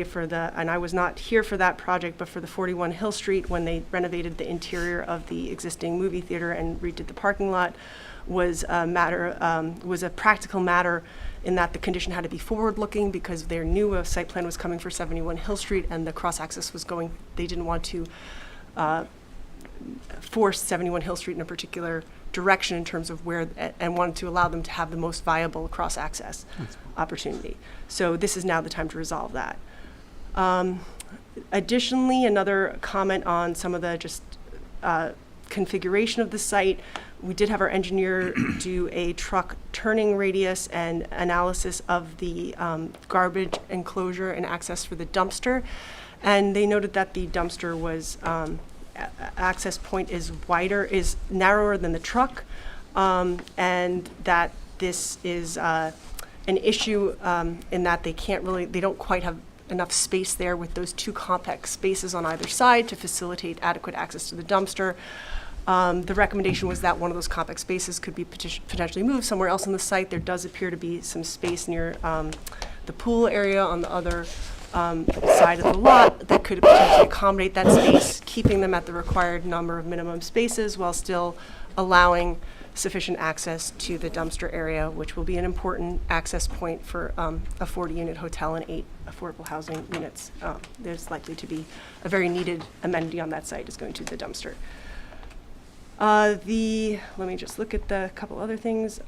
way and I was not here for that project, but for the 41 Hill Street, when they renovated the interior of the existing movie theater and redid the parking lot, was a practical matter in that the condition had to be forward-looking because they knew a site plan was coming for 71 Hill Street and the cross-access was going, they didn't want to force 71 Hill Street in a particular direction in terms of where, and wanted to allow them to have the most viable cross-access opportunity. So this is now the time to resolve that. Additionally, another comment on some of the just configuration of the site. We did have our engineer do a truck turning radius and analysis of the garbage enclosure and access for the dumpster. And they noted that the dumpster was, access point is narrower than the truck, and that this is an issue in that they don't quite have enough space there with those two compact spaces on either side to facilitate adequate access to the dumpster. The recommendation was that one of those compact spaces could be potentially moved somewhere else on the site. There does appear to be some space near the pool area on the other side of the lot that could potentially accommodate that space, keeping them at the required number of minimum spaces while still allowing sufficient access to the dumpster area, which will be an important access point for a 40-unit hotel and 8 affordable housing units. There's likely to be a very needed amenity on that site is going to the dumpster. Let me just look at the couple other things.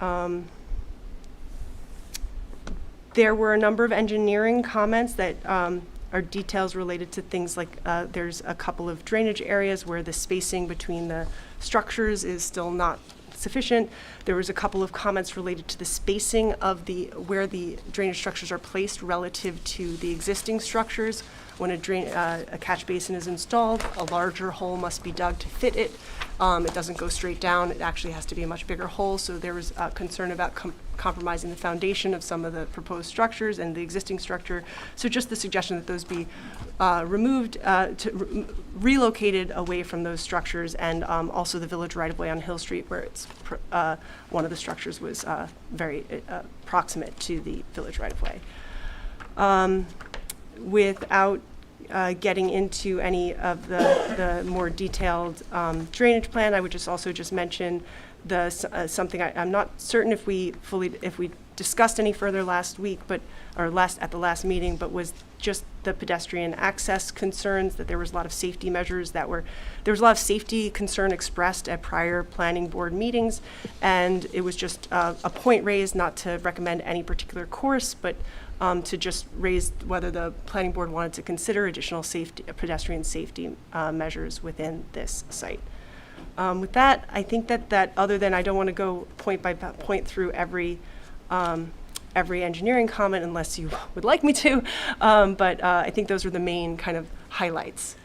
There were a number of engineering comments that are details related to things like there's a couple of drainage areas where the spacing between the structures is still not sufficient. There was a couple of comments related to the spacing of where the drainage structures are placed relative to the existing structures. When a catch basin is installed, a larger hole must be dug to fit it. It doesn't go straight down. It actually has to be a much bigger hole. So there was concern about compromising the foundation of some of the proposed structures and the existing structure. So just the suggestion that those be removed, relocated away from those structures, and also the village right-of-way on Hill Street, where it's one of the structures was very proximate to the village right-of-way. Without getting into any of the more detailed drainage plan, I would just mention something I'm not certain if we discussed any further last week, at the last meeting, but was just the pedestrian access concerns, that there was a lot of safety measures there was a lot of safety concern expressed at prior planning board meetings, and it was just a point raised not to recommend any particular course, but to just raise whether the planning board wanted to consider additional pedestrian safety measures within this site. With that, I think that other than, I don't want to go point by point through every engineering comment unless you would like me to, but I think those are the main kind of highlights.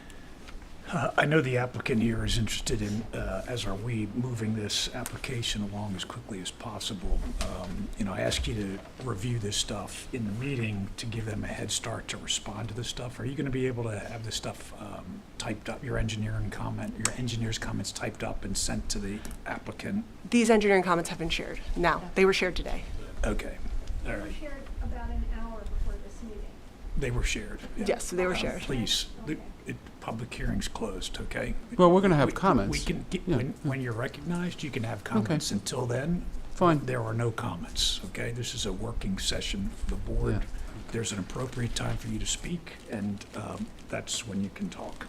I know the applicant here is interested in, as are we, moving this application along as quickly as possible. I asked you to review this stuff in the meeting to give them a head start to respond to this stuff. Are you going to be able to have this stuff typed up, your engineer's comments typed up and sent to the applicant? These engineering comments have been shared now. They were shared today. Okay. All right. They were shared about an hour before this meeting. They were shared. Yeah. Yes, they were shared. Please, public hearing's closed, okay? Well, we're going to have comments. We can get, when you're recognized, you can have comments. Okay. Until then, fine. There are no comments, okay? This is a working session for the board. Yeah. There's an appropriate time for you to speak, and that's when you can talk.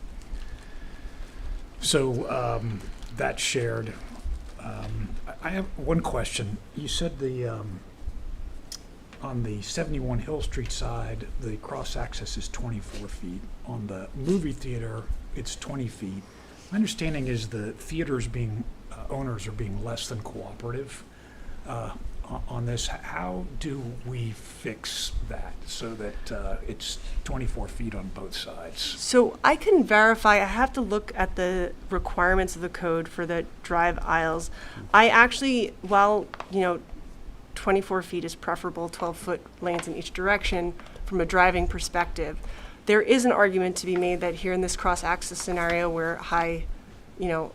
So that's shared. I have one question. You said on the 71 Hill Street side, the cross-access is 24 feet. On the movie theater, it's 20 feet. My understanding is the theaters owners are being less than cooperative on this. How do we fix that so that it's 24 feet on both sides? So I can verify. I have to look at the requirements of the code for the drive aisles. I actually, while 24 feet is preferable, 12-foot lanes in each direction from a driving perspective, there is an argument to be made that here in this cross-access scenario where there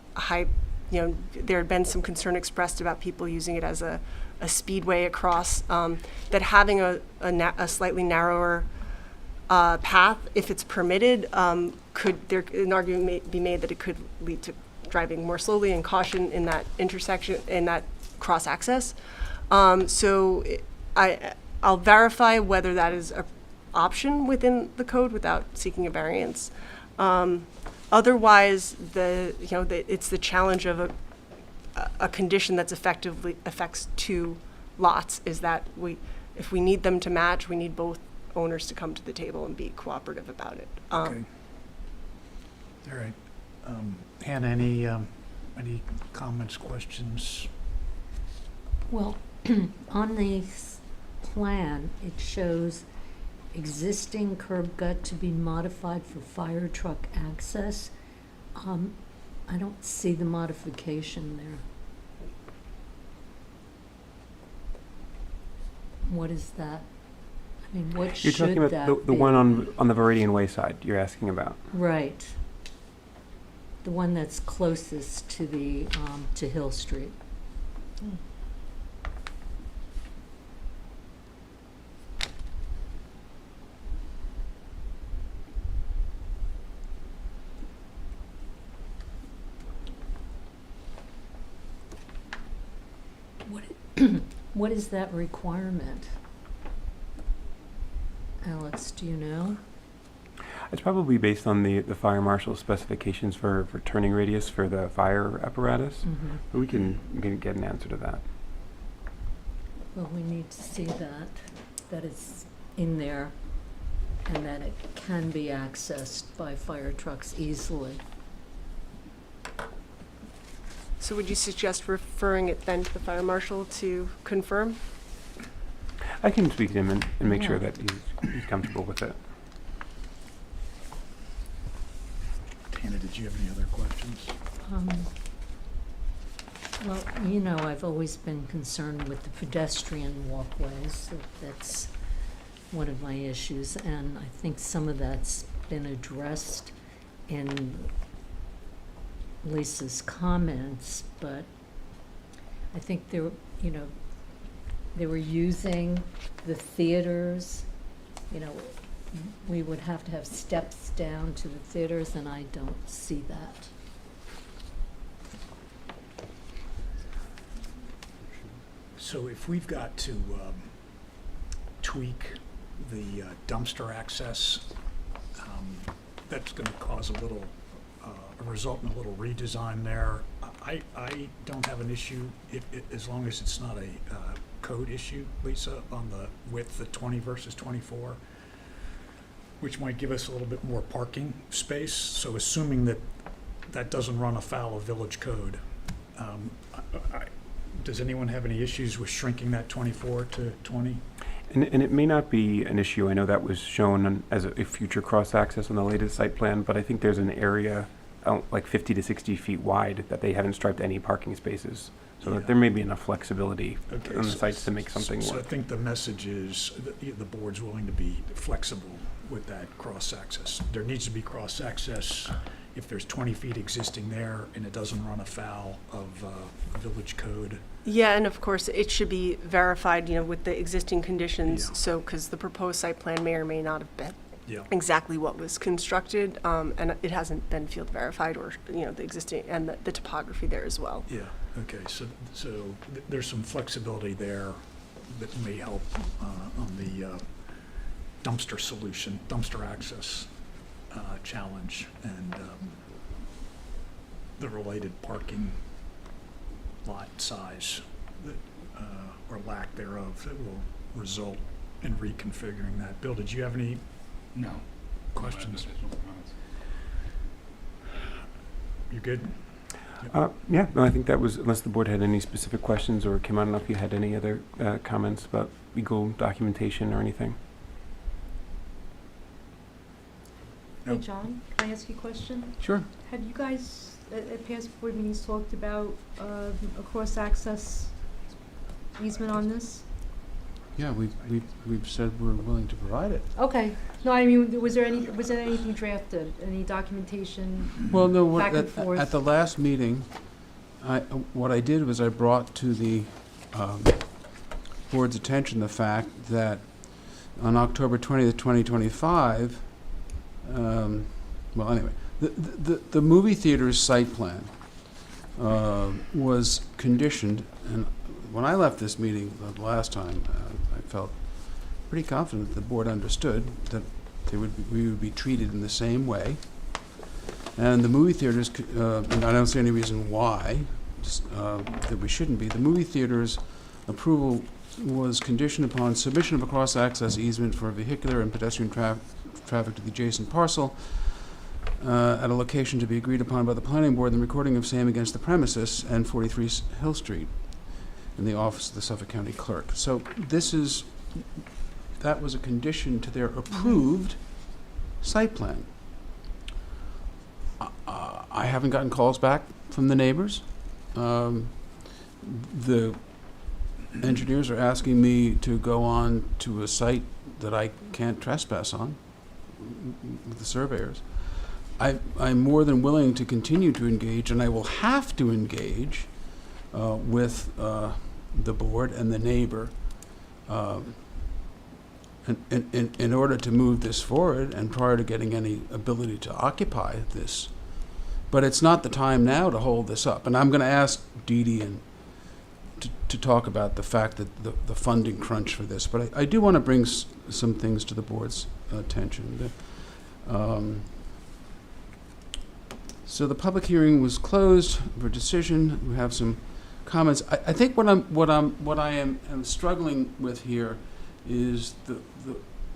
had been some concern expressed about people using it as a speedway across, that having a slightly narrower path, if it's permitted, an argument may be made that it could lead to driving more slowly and caution in that intersection, in that cross-access. So I'll verify whether that is an option within the code without seeking a variance. Otherwise, it's the challenge of a condition that's effectively affects two lots, is that if we need them to match, we need both owners to come to the table and be cooperative about it. Okay. All right. Hannah, any comments, questions? Well, on the plan, it shows existing curb gut to be modified for fire truck access. I don't see the modification there. What is that? I mean, what You're should talking that about the be? one on the Viridian Way side you're asking about. Right. The one that's closest to the, to Hill Street. What is that requirement? Alex, do you know? It's probably based on the fire marshal's specifications for turning radius for the fire apparatus. Mm-hmm. But we can get an answer to that. Well, we need to see that it's in there and that it can be accessed by fire trucks easily. So would you suggest referring it then to the fire marshal to confirm? I can speak to him and make sure Yeah. that he's comfortable with it. Hannah, did you have any other questions? Well, I've always been concerned with the pedestrian walkways. That's one of my issues, and I think some of that's been addressed in Lisa's comments, but I think they were using the theaters, we would have to have steps down to the theaters, and I don't see that. So if we've got to tweak the dumpster access, that's going to cause a result in a little redesign there. I don't have an issue as long as it's not a code issue, Lisa, on the width of 20 versus 24, which might give us a little bit more parking space. So assuming that doesn't run afoul of village code, does anyone have any issues with shrinking that 24 to 20? And it may not be an issue. I know that was shown as a future cross-access on the latest site plan, but I think there's an area like 50 to 60 feet wide that they haven't striped any parking spaces. So Yeah. that there may be enough flexibility Okay, on the sites to make something So I work. think the message is that the board's willing to be flexible with that cross-access. There needs to be cross-access if there's 20 feet existing there and it doesn't run afoul of village code. Yeah, and of course, it should be verified, with the existing conditions. Yeah. So, because the proposed site plan may or may not have been Yeah. exactly what was constructed, and it hasn't been field verified or, the existing, and the topography there as well. Yeah, okay, so there's some flexibility there that may help on the dumpster solution, dumpster access challenge, and the related parking lot size that, or lack thereof, that will result in reconfiguring that. Bill, did you have any No. questions? No additional comments. You good? Yeah, no, I think that was, unless the board had any specific questions, or Kim, I don't know if you had any other comments about legal documentation or anything. No. Hey, John, can I ask you a question? Sure. Have you guys, at past board meetings, talked about a cross-access easement on this? Yeah, we've said we're willing to provide it. Okay. No, I mean, was there anything drafted, any documentation? Well, no, Back and forth. at the last meeting, what I did was I brought to the board's attention the fact that on October 20th, 2025, well, anyway, the movie theater's site plan was conditioned, and when I left this meeting the last time, I felt pretty confident that the board understood that we would be treated in the same way. And the movie theaters, and I don't see any reason why that we shouldn't be. The movie theater's approval was conditioned upon submission of a cross-access easement for vehicular and pedestrian traffic to the adjacent parcel at a location to be agreed upon by the planning board, and the recording of same against the premises and 43 Hill Street in the office of the Suffolk County Clerk. So that was a condition to their approved site plan. I haven't gotten calls back from the neighbors. The engineers are asking me to go on to a site that I can't trespass on with the surveyors. I'm more than willing to continue to engage, and I will have to engage with the board and the neighbor in order to move this forward and prior to getting any ability to occupy this. But it's not the time now to hold this up. And I'm going to ask Dee Dee to talk about the fact that the funding crunch for this. But I do want to bring some things to the board's attention. So the public hearing was closed for decision. We have some comments. I think what I am struggling with here is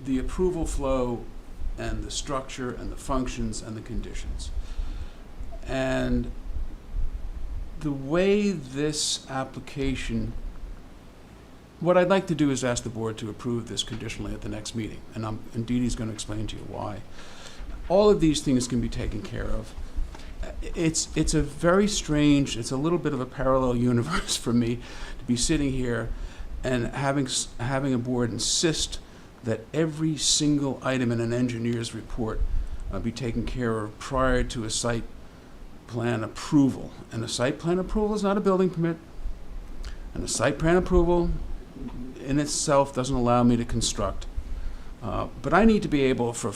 the approval flow and the structure and the functions and the conditions. And the way this application, what I'd like to do is ask the board to approve this conditionally at the next meeting. And Dee Dee's going to explain to you why. All of these things can be taken care of. It's a very strange, it's a little bit of a parallel universe for me to be sitting here and having a board insist that every single item in an engineer's report be taken care of prior to a site plan approval. And a site plan approval is not a building permit. And a site plan approval in itself doesn't allow me to construct. But I need to be able, for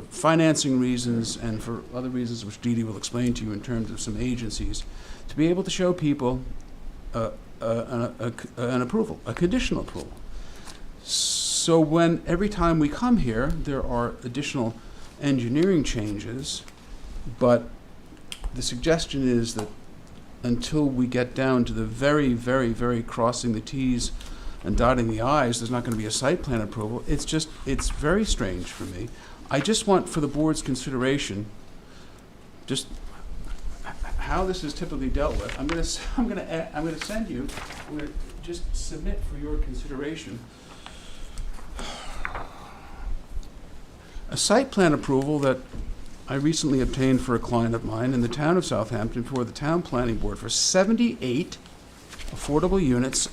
financing reasons and for other reasons which Dee Dee will explain to you in terms of some agencies, to be able to show people an approval, a conditional approval. So every time we come here, there are additional engineering changes, but the suggestion is that until we get down to the very, very, very crossing the T's and dotting the I's, there's not going to be a site plan approval. It's very strange for me. I just want for the board's consideration, just how this is typically dealt with. I'm going to send you. I'm going to just submit for your consideration a site plan approval that I recently obtained for a client of mine in the town of Southampton for the town planning board for 78 affordable units,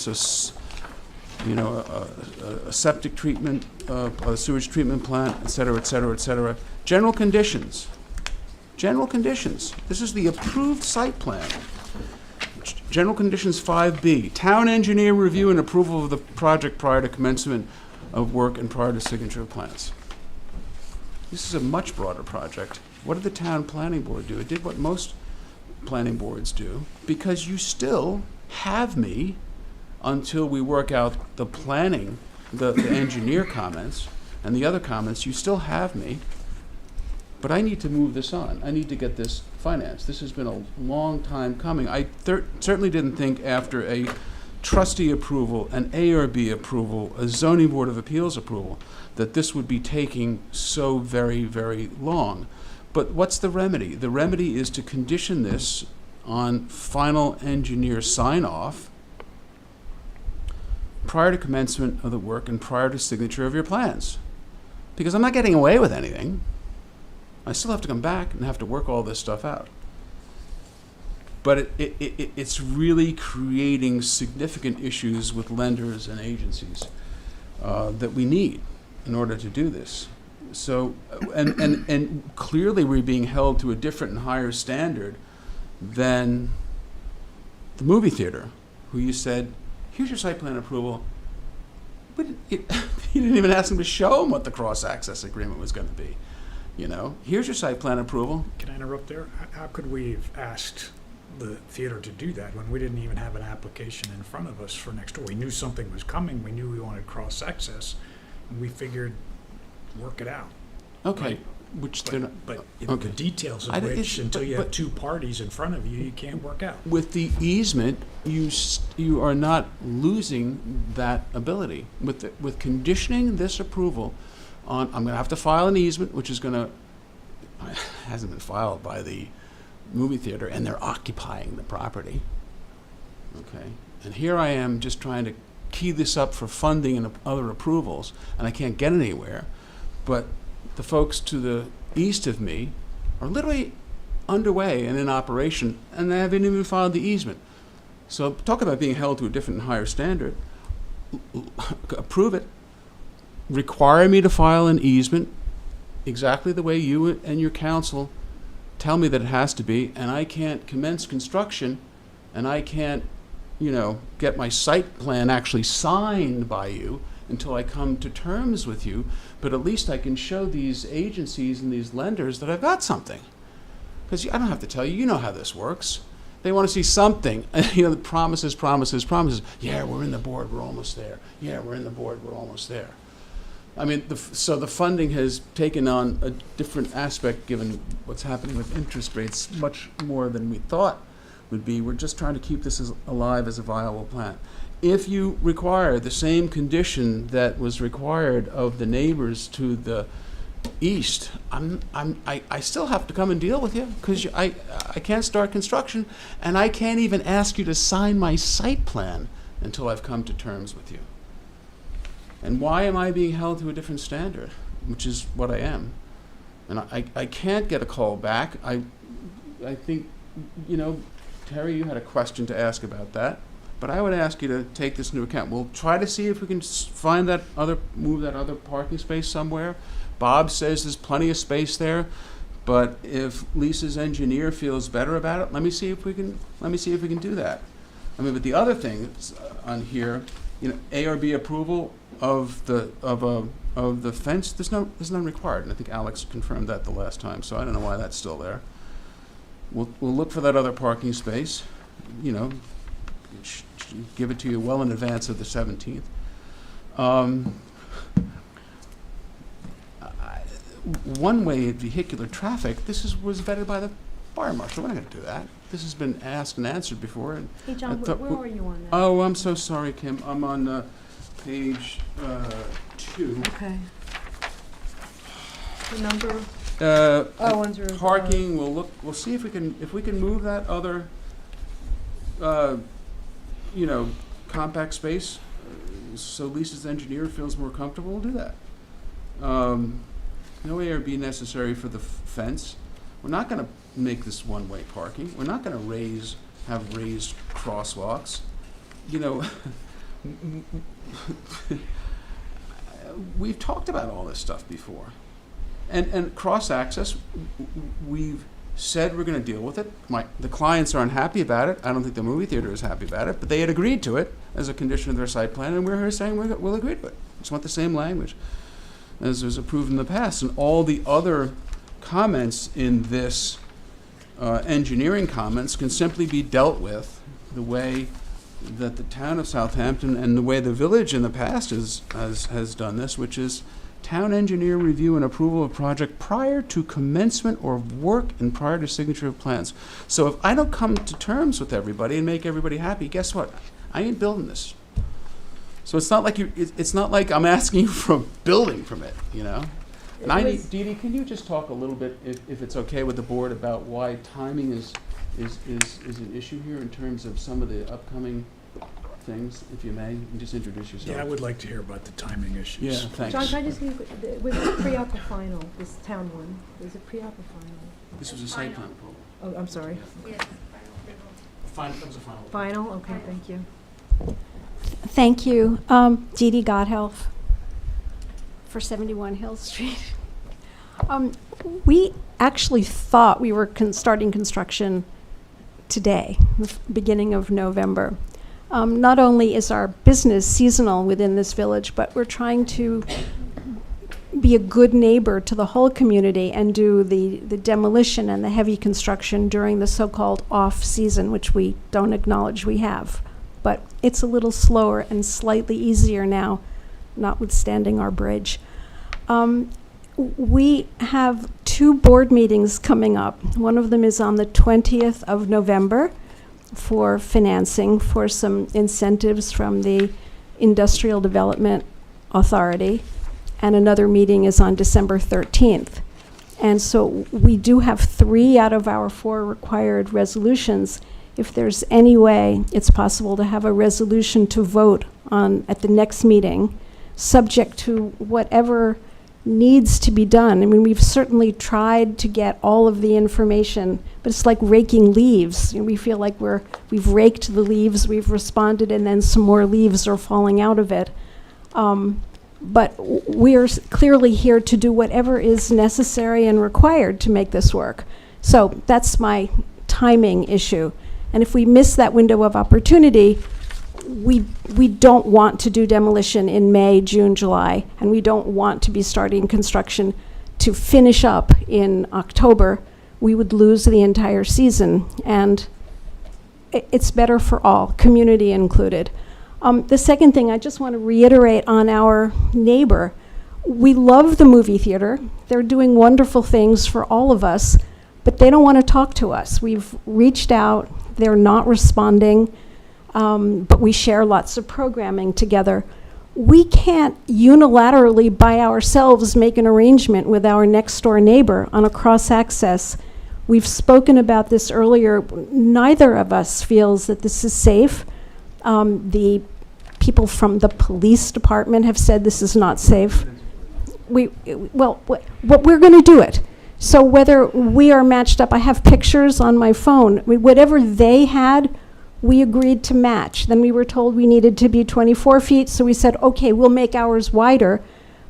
a septic treatment, a sewage treatment plant, et cetera, et cetera, et cetera. General conditions. This is the approved site plan. General conditions 5B, town engineer review and approval of the project prior to commencement of work and prior to signature of plans. This is a much broader project. What did the town planning board do? It did what most planning boards do, because you still have me until we work out the planning, the engineer comments and the other comments. You still have me, but I need to move this on. I need to get this financed. This has been a long time coming. I certainly didn't think after a trustee approval, an ARB approval, a zoning board of appeals approval, that this would be taking so very, very long. But what's the remedy? The remedy is to condition this on final engineer sign-off prior to commencement of the work and prior to signature of your plans. Because I'm not getting away with anything. I still have to come back and have to work all this stuff out. But it's really creating significant issues with lenders and agencies that we need in order to do this. So, and clearly we're being held to a different and higher standard than the movie theater, who you said, here's your site plan approval, But you didn't even ask them to show them what the cross-access agreement was going to be. You know, here's your site plan approval. Can I interrupt there? How could we have asked the theater to do that when we didn't even have an application in front of us for next door? We knew something was coming, we knew we wanted cross-access, and we figured, work it out. Okay, Right. which they're not. But you know, Okay. the details I of don't- which, it's- until you but- have two parties in front of you, you can't work out. With the easement, you are not losing that ability. With conditioning this approval on, I'm gonna have to file an easement, which is gonna, hasn't been filed by the movie theater, and they're occupying the property. Okay, and here I am just trying to key this up for funding and other approvals, and I can't get anywhere. But the folks to the east of me are literally underway and in operation, and they haven't even filed the easement. So talk about being held to a different and higher standard. Approve it. Require me to file an easement exactly the way you and your council tell me that it has to be, and I can't commence construction, and I can't, you know, get my site plan actually signed by you until I come to terms with you, but at least I can show these agencies and these lenders that I've got something. Because I don't have to tell you, you know how this works. They want to see something, you know, the promises. Yeah, we're in the board, we're almost there. Yeah, we're in the board, we're almost there. I mean, so the funding has taken on a different aspect given what's happening with interest rates, much more than we thought would be. We're just trying to keep this as alive as a viable plan. If you require the same condition that was required of the neighbors to the east, I still have to come and deal with you, because I can't start construction, and I can't even ask you to sign my site plan until I've come to terms with you. And why am I being held to a different standard, which is what I am? And I can't get a call back. I think, you know, Terry, you had a question to ask about that, but I would ask you to take this into account. We'll try to see if we can find move that other parking space somewhere. Bob says there's plenty of space there, but if Lisa's engineer feels better about it, let me see if we can do that. I mean, but the other thing on here, you know, ARB approval of the fence, there's none required, and I think Alex confirmed that the last time, so I don't know why that's still there. We'll look for that other parking space, you know, give it to you well in advance of the 17th. One-way vehicular traffic, was vetted by the fire marshal. We're not going to do that. This has been asked and answered before. And Hey, John, where are you on that? oh, I'm so sorry, Kim. I'm on page 2. Okay. The number, 105. Parking. We'll see if we can move that other, you know, compact space, so Lisa's engineer feels more comfortable. We'll do that. No ARB necessary for the fence. We're not going to make this one-way parking. We're not going to have raised crosswalks. You know, we've talked about all this stuff before. And cross-access, we've said we're going to deal with it. The clients aren't happy about it. I don't think the movie theater is happy about it, but they had agreed to it as a condition of their site plan, and we're here saying we'll agree to it. Just want the same language as was approved in the past. And all the other comments in this engineering comments can simply be dealt with the way that the town of Southampton and the way the village in the past has done this, which is town engineer review and approval of project prior to commencement or work and prior to signature of plans. So if I don't come to terms with everybody and make everybody happy, guess what? I ain't building this. So it's not like it's not like I'm asking you for a building permit, you know? And Dee Dee, can you just talk a little bit, if it's okay with the board, about why timing is an issue here in terms of some of the upcoming things, if you may, and just introduce yourself. Yeah, I would like to hear about the timing issues. Yeah, thanks. John, can I just, was it pre-op or final, this town one? Was it pre-op or final? This was a site plan approval. Oh, I'm sorry. Yes, That was a final. Final, okay, thank you. Thank you. Dee Dee Godhelf for 71 Hill Street. We actually thought we were starting construction today, the beginning of November. Not only is our business seasonal within this village, but we're trying to be a good neighbor to the whole community and do the demolition and the heavy construction during the so-called off-season, which we don't acknowledge we have. But it's a little slower and slightly easier now, notwithstanding our bridge. We have 2 board meetings coming up. One of them is on the 20th of November for financing for some incentives from the Industrial Development Authority, and another meeting is on December 13th. And so we do have 3 out of our 4 required resolutions. If there's any way it's possible to have a resolution to vote on at the next meeting, subject to whatever needs to be done. I mean, we've certainly tried to get all of the information, but it's like raking leaves. You know, we feel like we've raked the leaves, we've responded, and then some more leaves are falling out of it. But we're clearly here to do whatever is necessary and required to make this work. So that's my timing issue. And if we miss that window of opportunity, we don't want to do demolition in May, June, July, and we don't want to be starting construction to finish up in October. We would lose the entire season, and it's better for all, community included. The second thing, I just want to reiterate on our neighbor. We love the movie theater. They're doing wonderful things for all of us, but they don't want to talk to us. We've reached out. They're not responding, but we share lots of programming together. We can't unilaterally by ourselves make an arrangement with our next door neighbor on a cross-access. We've spoken about this earlier. Neither of us feels that this is safe. The people from the police department have said this is not safe. What we're going to do it. So whether we are matched up, I have pictures on my phone. Whatever they had, we agreed to match. Then we were told we needed to be 24 feet, so we said, okay, we'll make ours wider.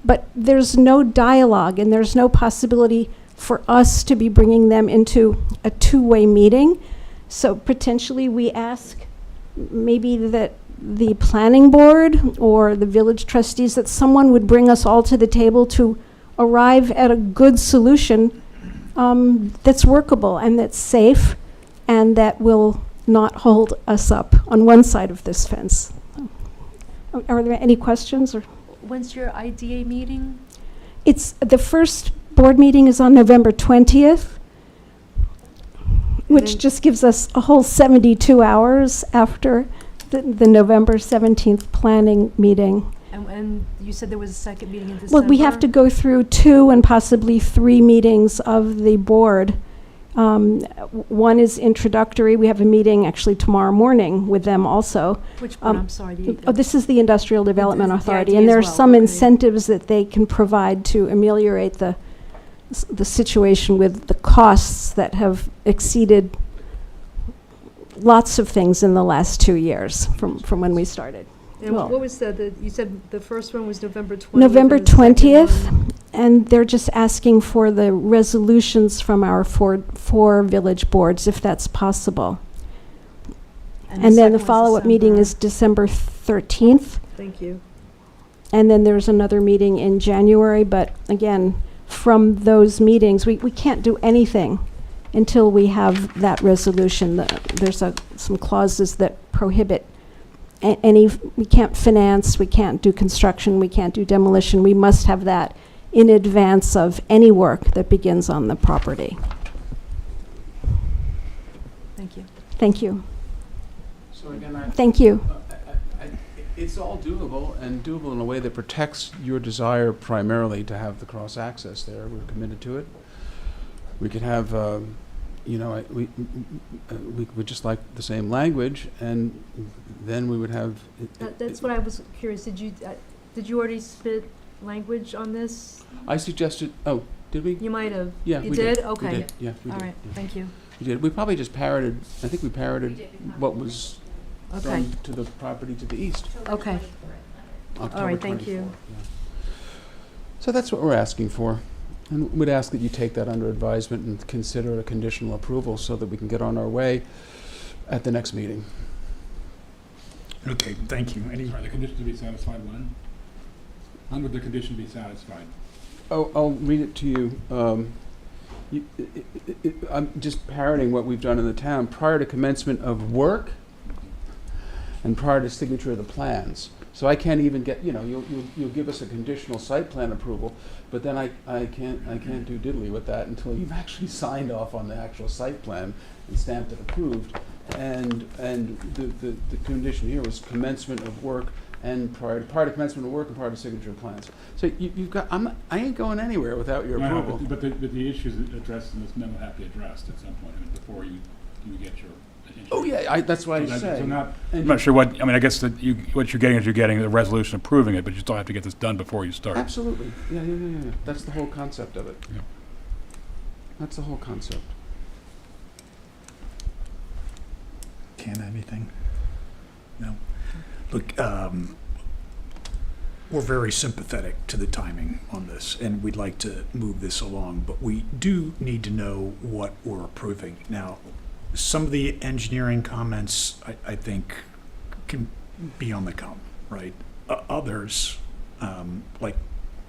But there's no dialogue, and there's no possibility for us to be bringing them into a 2-way meeting. So potentially we ask maybe that the planning board or the village trustees, that someone would bring us all to the table to arrive at a good solution that's workable and that's safe and that will not hold us up on one side of this fence. Are there any questions? Or When's your IDA meeting? it's the first board meeting is on November 20th, which then- just gives us a whole 72 hours after the November 17th planning meeting. And you said there was a second meeting in December? Well, we have to go through 2 and possibly 3 meetings of the board. One is introductory. We have a meeting actually tomorrow morning with them also. Which one? I'm sorry. Oh, this is the Industrial Development the Authority, idea and there are as well, some okay. incentives that they can provide to ameliorate the situation with the costs that have exceeded lots of things in the last 2 years from when we started. And well- what was you said the first one was November 20th? November and the second 20th, one- and they're just asking for the resolutions from our four village boards, if that's possible. And then second the was follow-up meeting December. is December 13th, Thank you. and then there's another meeting in January, but again, from those meetings, we can't do anything until we have that resolution. There's some clauses that prohibit we can't finance, we can't do construction, we can't do demolition. We must have that in advance of any work that begins on the property. Thank you. Thank you. So again, Thank you. it's all doable, and doable in a way that protects your desire primarily to have the cross-access there. We're committed to it. We could have, we would just like the same language, and then we would have. That's what I was curious. Did you already spit language on this? I suggested, oh, did we? You might have. Yeah, You we did? did. Okay. We did, yeah, we All did. right, yeah. thank you. We did. We probably just parroted, I think we parroted what was Okay, done to the property to the east. okay. October right, thank you. 24th, yeah. So that's what we're asking for. And we'd ask that you take that under advisement and consider it a conditional approval so that we can get on our way at the next meeting. Okay, thank you. Any, Are the conditions to be satisfied when? When would the condition be satisfied? Oh, I'll read it to you. I'm just parroting what we've done in the town. Prior to commencement of work and prior to signature of the plans. So I can't even get, you'll give us a conditional site plan approval, but then I can't do diddly with that until you've actually signed off on the actual site plan and stamped it approved. And the condition here was commencement of work and prior to commencement of work and prior to signature of plans. So you've got, I ain't going anywhere without your No, approval. but the issues addressed in this memo have to be addressed at some point, before you get your. Oh, yeah, that's what I say. I'm not sure what, I mean, I guess that what you're getting a resolution approving it, but you still have to get this done before you start. Absolutely. Yeah. That's the whole concept of it. Yeah. That's the whole concept. can anything? No? Look, we're very sympathetic to the timing on this, and we'd like to move this along, but we do need to know what we're approving. Now, some of the engineering comments, I think, can be on the come, right? Others, like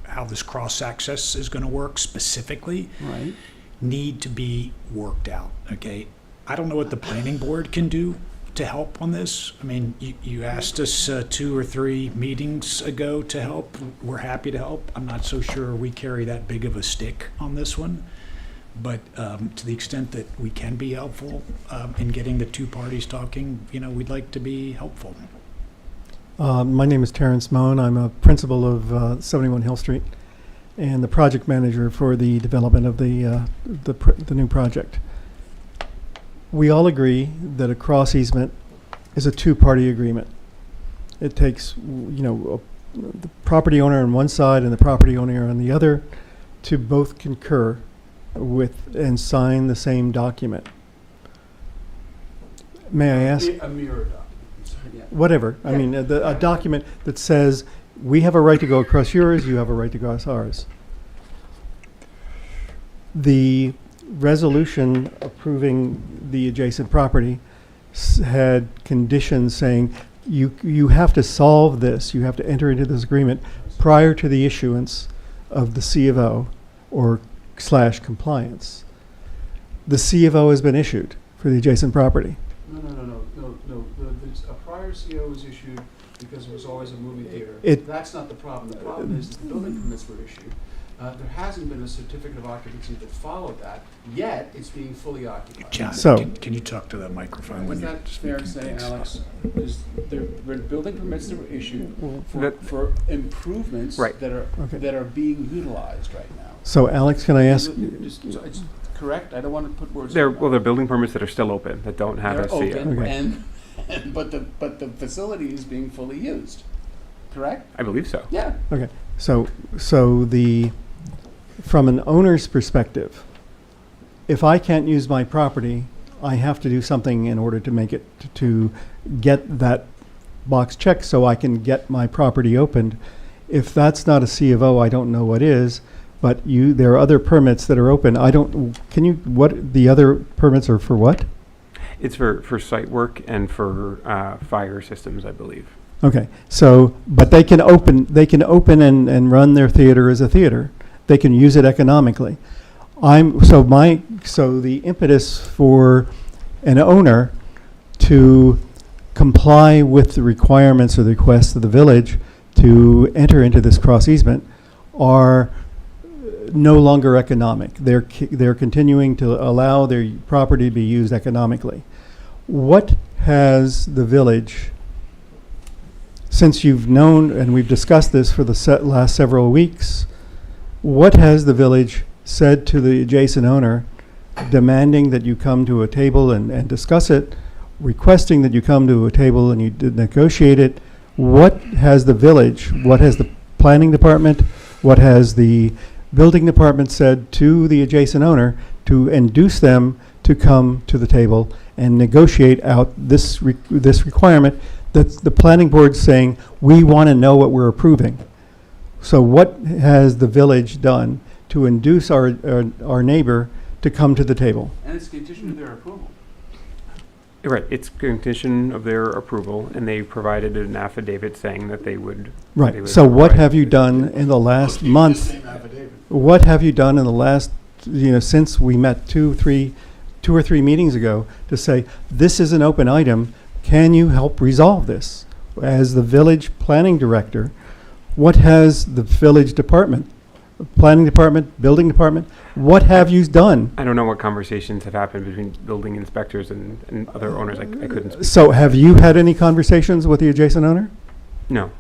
how this cross-access is going to work specifically, Right. need to be worked out, okay? I don't know what the planning board can do to help on this. I mean, you asked us 2 or 3 meetings ago to help. We're happy to help. I'm not so sure we carry that big of a stick on this one. But to the extent that we can be helpful in getting the 2 parties talking, we'd like to be helpful. My name is Terrence Moan. I'm a principal of 71 Hill Street and the project manager for the development of the new project. We all agree that a cross easement is a 2-party agreement. It takes, the property owner on one side and the property owner on the other to both concur with and sign the same document. May I ask? A mirror document. Sorry, yeah. Whatever. I mean, a document that says, we have a right to go across yours, you have a right to go across ours. The resolution approving the adjacent property had conditions saying, you have to solve this, you have to enter into this agreement prior to the issuance of the C of O or / compliance. The C of O has been issued for the adjacent property. No. A prior CO was issued because it was always a movie theater. That's not the problem. The problem is that the building permits were issued. There hasn't been a certificate of occupancy that followed that, yet it's being fully occupied. John, So- can you talk to the microphone Is when you're that fair to say, speaking? Alex? Is there were building permits that were issued That- for improvements Right. that Okay. are being utilized right now? So Alex, can I ask, It's correct? I don't want to put words. They're, in your well, they're mouth. building permits that are still open, that don't have They're a CO. open, Okay. but the facility is being fully used, correct? I believe so. Yeah. okay, so from an owner's perspective, if I can't use my property, I have to do something in order to make it, to get that box checked so I can get my property opened. If that's not a C of O, I don't know what is, but there are other permits that are open. What, the other permits are for what? It's for site work and for fire systems, I believe. Okay, so, but they can open and run their theater as a theater. They can use it economically. So the impetus for an owner to comply with the requirements or the requests of the village to enter into this cross easement are no longer economic. They're continuing to allow their property to be used economically. What has the village, since you've known, and we've discussed this for the last several weeks, what has the village said to the adjacent owner, demanding that you come to a table and discuss it, requesting that you come to a table and you negotiate it? What has the village, what has the planning department, what has the building department said to the adjacent owner to induce them to come to the table and negotiate out this requirement that the planning board's saying, we want to know what we're approving? So what has the village done to induce our neighbor to come to the table? And it's conditioned to their approval. Right, it's condition of their approval, and they provided an affidavit saying that they would. they Right, would so what provide have you the- done in the last month? What have you done in the last, since we met two or three meetings ago to say, this is an open item, can you help resolve this? As the village planning director, what has the village department, planning department, building department, what have you done? I don't know what conversations have happened between building inspectors and other owners. I couldn't speak. So have you had any conversations with the adjacent owner? No.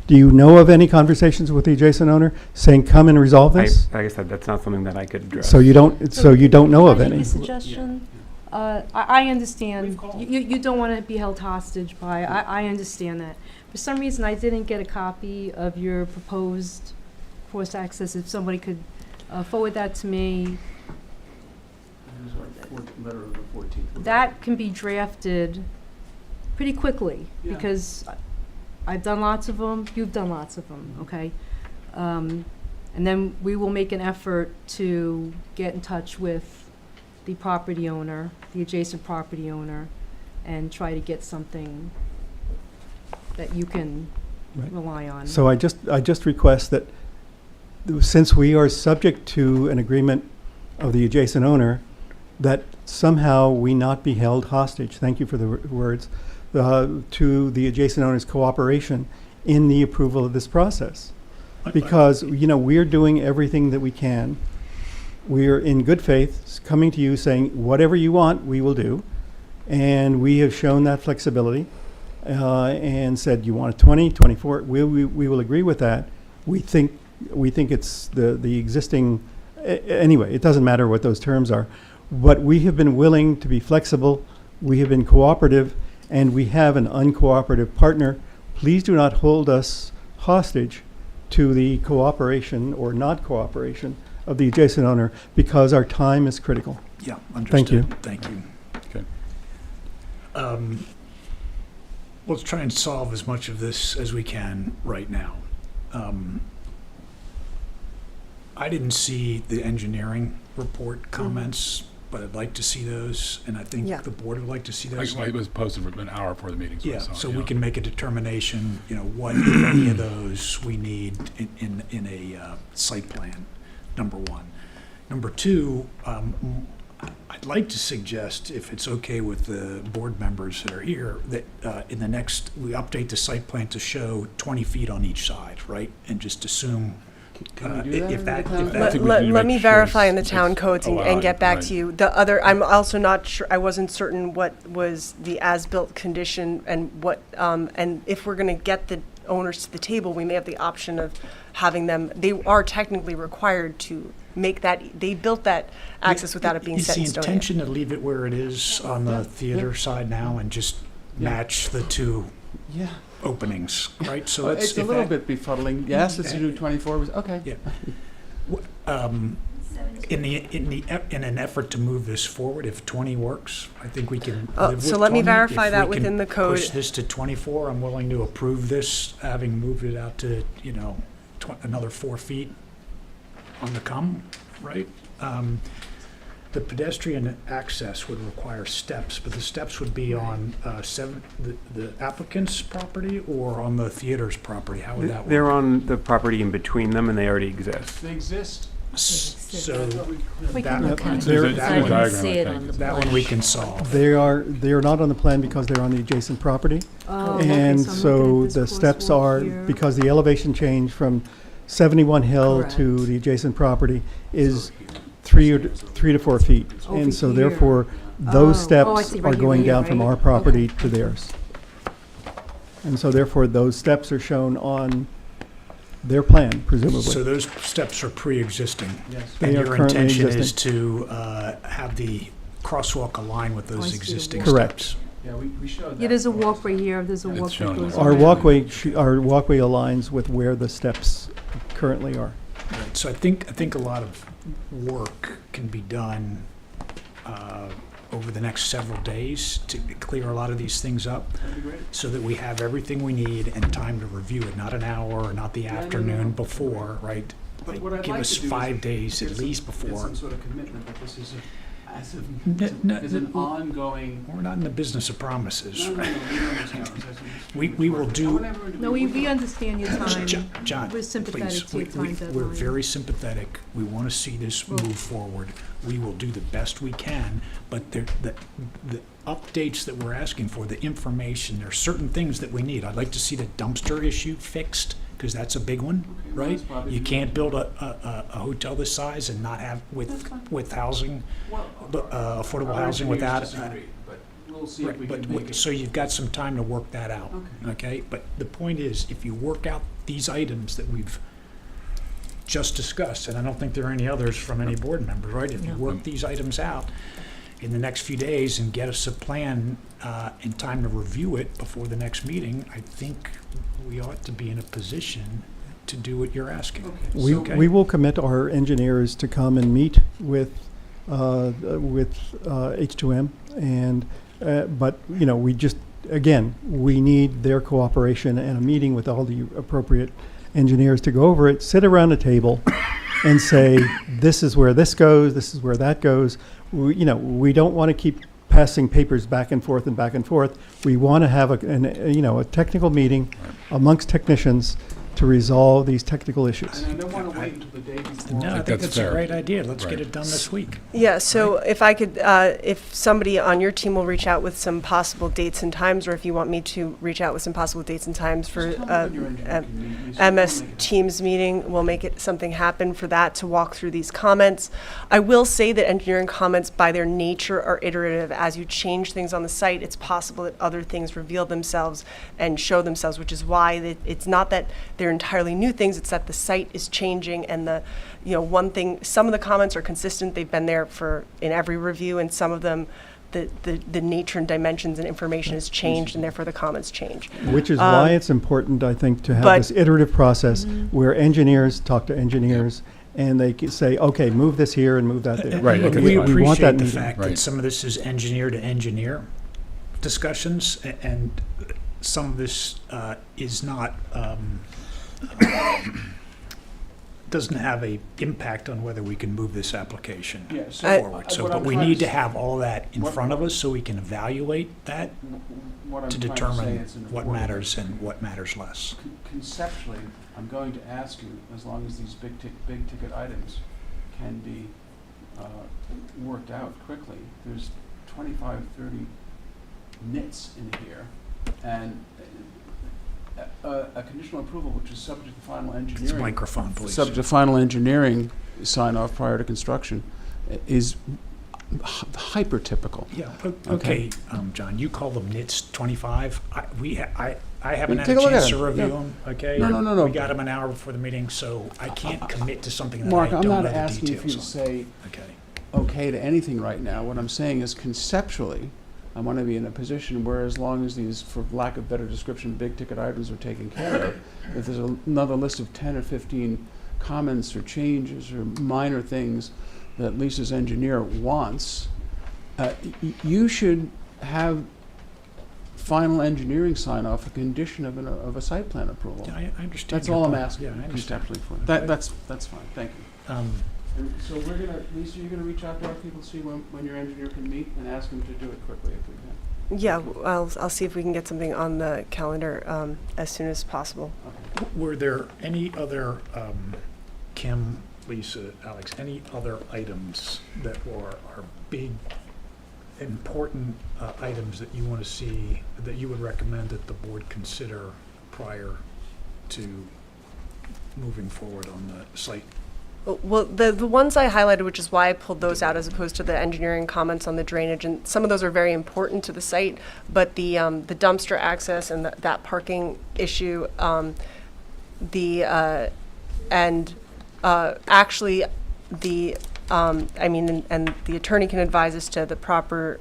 Do you know of any conversations with the adjacent owner saying, come and resolve this? Like I said, that's not something that I could address. So you don't know of Can I make any? a suggestion? I understand, We've called. you don't want to be held hostage by, I understand that. For some reason, I didn't get a copy of your proposed cross access. If somebody could forward that to me, Letter of the 14th. that can be drafted pretty quickly, Yeah. because I've done lots of them, you've done lots of them, okay? And then we will make an effort to get in touch with the property owner, the adjacent property owner, and try to get something that you can Right. rely on. So I just request that, since we are subject to an agreement of the adjacent owner, that somehow we not be held hostage, thank you for the words, to the adjacent owner's cooperation in the approval of this process. Because, we're doing everything that we can. We're in good faith, coming to you saying, whatever you want, we will do. And we have shown that flexibility and said, you want a 20, 24, we will agree with that. We think it's the existing, anyway, it doesn't matter what those terms are. But we have been willing to be flexible, we have been cooperative, and we have an uncooperative partner. Please do not hold us hostage to the cooperation or not cooperation of the adjacent owner, because our time is critical. Yeah, understood. Thank you. Thank you. Okay. Let's try and solve as much of this as we can right now. I didn't see the engineering report comments, but I'd like to see those, and I think Yeah. the board would like to see Like, those. it was posted for an hour before the meeting, so I Yeah, saw it, so we can make a determination, what, if any of those we need in a site plan, number one. Number two, I'd like to suggest, if it's okay with the board members that are here, that in the next, we update the site plan to show 20 feet on each side, right? And just assume, Can we do that? if under that, the town if I that, think we need to Let make me sure verify in the it's town codes and allowed, get back right. to you. The other, I'm also not sure, I wasn't certain what was the as-built condition and what, and if we're gonna get the owners to the table, we may have the option of having them, they are technically required to make that, they built that access without it being set in Is stone. the intention to leave it where it is on the theater side now and just Yeah. match the two Yeah. openings, right? So Well, that's, it's a if little that- bit befuddling. You asked us to do 24, was, okay. Yeah. In an effort to move this forward, if 20 works, I think we can live with 20. So let me verify If that we can within the code. push this to 24, I'm willing to approve this, having moved it out to, another 4 feet on the come, right? The pedestrian access would require steps, but the steps would be on the applicant's property or on the theater's property? How would that work? They're on the property in between them, and they already exist. They exist. So We that can look at It's it. a- There- it's a I didn't diagram, see I it think. on the that plan. one we can solve. They are not on the plan because they're on the adjacent property. Oh, okay, And I'm looking so at the this steps crosswalk are, here. because the elevation change from 71 Hill to Correct. the adjacent property is 3 to 4 feet. Over And so here. therefore, Oh, those I steps see, are right here, going right here, down from right? our property to theirs. And so therefore, those steps are shown on their plan, So presumably. those steps are pre-existing? Yes. They And are your currently intention is existing. to have the crosswalk align with I those see the existing walk. Correct. steps? Yeah, we showed that. Yeah, there's a walkway here, there's a It's walkway shown that goes there. Our around. walkway aligns with where the steps currently are. Right, so I think a lot of work can be done over the next several days to clear a lot of these things up, That'd be great. so that we have everything we need and time to review it, not an hour or not the Yeah, no, no. afternoon before, right? But Like, what I'd give like us to do is 5 days get at some- least Get before. some sort of commitment that this is as an No, ongoing. we're not in the business of promises. No, we don't understand. We will do, No, we understand your time. John, We're sympathetic to your please, time we're deadline. very sympathetic. We want to see this move forward. We will do the best we can, but the updates that we're asking for, the information, there are certain things that we need. I'd like to see the dumpster issue fixed, because that's a big one, Okay, well, right? that's probably You good. can't build a hotel this size and not have, with housing, affordable Our housing engineers without. disagree, but we'll see if Right, we but, can make it. so you've got some time to work that out, Okay. okay? But the point is, if you work out these items that we've just discussed, and I don't think there are any others from any board members, right? If you No. work these items out in the next few days and get us a plan in time to review it before the next meeting, I think we ought to be in a position to do what you're asking. Okay, so- We will commit our engineers to come and meet with H2M, and, but, you know, we just, again, we need their cooperation and a meeting with all the appropriate engineers to go over it, sit around a table and say, this is where this goes, this is where that goes. You know, we don't want to keep passing papers back and forth and back and forth. We want to have a technical meeting amongst technicians to resolve these technical issues. And I don't want to wait until the day before. No, I think that's that's a fair. great idea. Let's get Right. it done this week. Yeah, so if I could, if somebody on your team will reach out with some possible dates and times, or if you want me to reach out with some possible dates and times for Just tell me when your engineer can meet. You said MS we'll make it happen. Teams meeting, we'll make it something happen for that to walk through these comments. I will say that engineering comments by their nature are iterative. As you change things on the site, it's possible that other things reveal themselves and show themselves, which is why it's not that they're entirely new things, it's that the site is changing and one thing, some of the comments are consistent, they've been there in every review, and some of them, the nature and dimensions and information has changed, and therefore the comments change. Which is why it's important, I think, to have but- this iterative process where engineers talk to engineers and they say, okay, move this here and move that there. Right, Look, okay, we fine. We want that appreciate the meeting. fact that Right. some of this is engineer to engineer discussions, and some of this is not, doesn't have a impact on whether we can move this application Yeah, so, forward. So, what but I'm we trying need to to have all that in what- front of us so we can evaluate that What I'm to trying say determine is an what important- matters and what matters less. Conceptually, I'm going to ask you, as long as these big ticket items can be worked out quickly, there's 25, 30 nits in here, and a conditional approval which is subject to final It's engineering. microphone, please. Subject to final engineering sign-off prior to construction is hyper-typical. Yeah, Okay. okay, John, you call them nits 25. I haven't had Take a a look at chance to them, review yeah. them, okay? No. We got them an hour before the meeting, so I can't commit to something that I Mark, don't I'm know not the asking for you to details on. say Okay. okay to anything right now. What I'm saying is conceptually, I want to be in a position where, as long as these, for lack of better description, big ticket items are taken care of, if there's another list of 10 or 15 comments or changes or minor things that Lisa's engineer wants, you should have final engineering sign-off a condition of a site plan approval. Yeah, I understand. That's your all I'm point. asking Yeah, I understand. conceptually for. Okay. That's fine, thank you. Um, And so we're gonna, Lisa, you're gonna reach out to our people, see when your engineer can meet, and ask them to do it quickly if we can. Yeah, I'll see if we can get something on the calendar as soon as possible. Okay. Were there any other, Kim, Lisa, Alex, any other items that are big, important items that you want to see, that you would recommend that the board consider prior to moving forward on the site? Well, the ones I highlighted, which is why I pulled those out as opposed to the engineering comments on the drainage, and some of those are very important to the site, but the dumpster access and that parking issue, actually the, and the attorney can advise us to the proper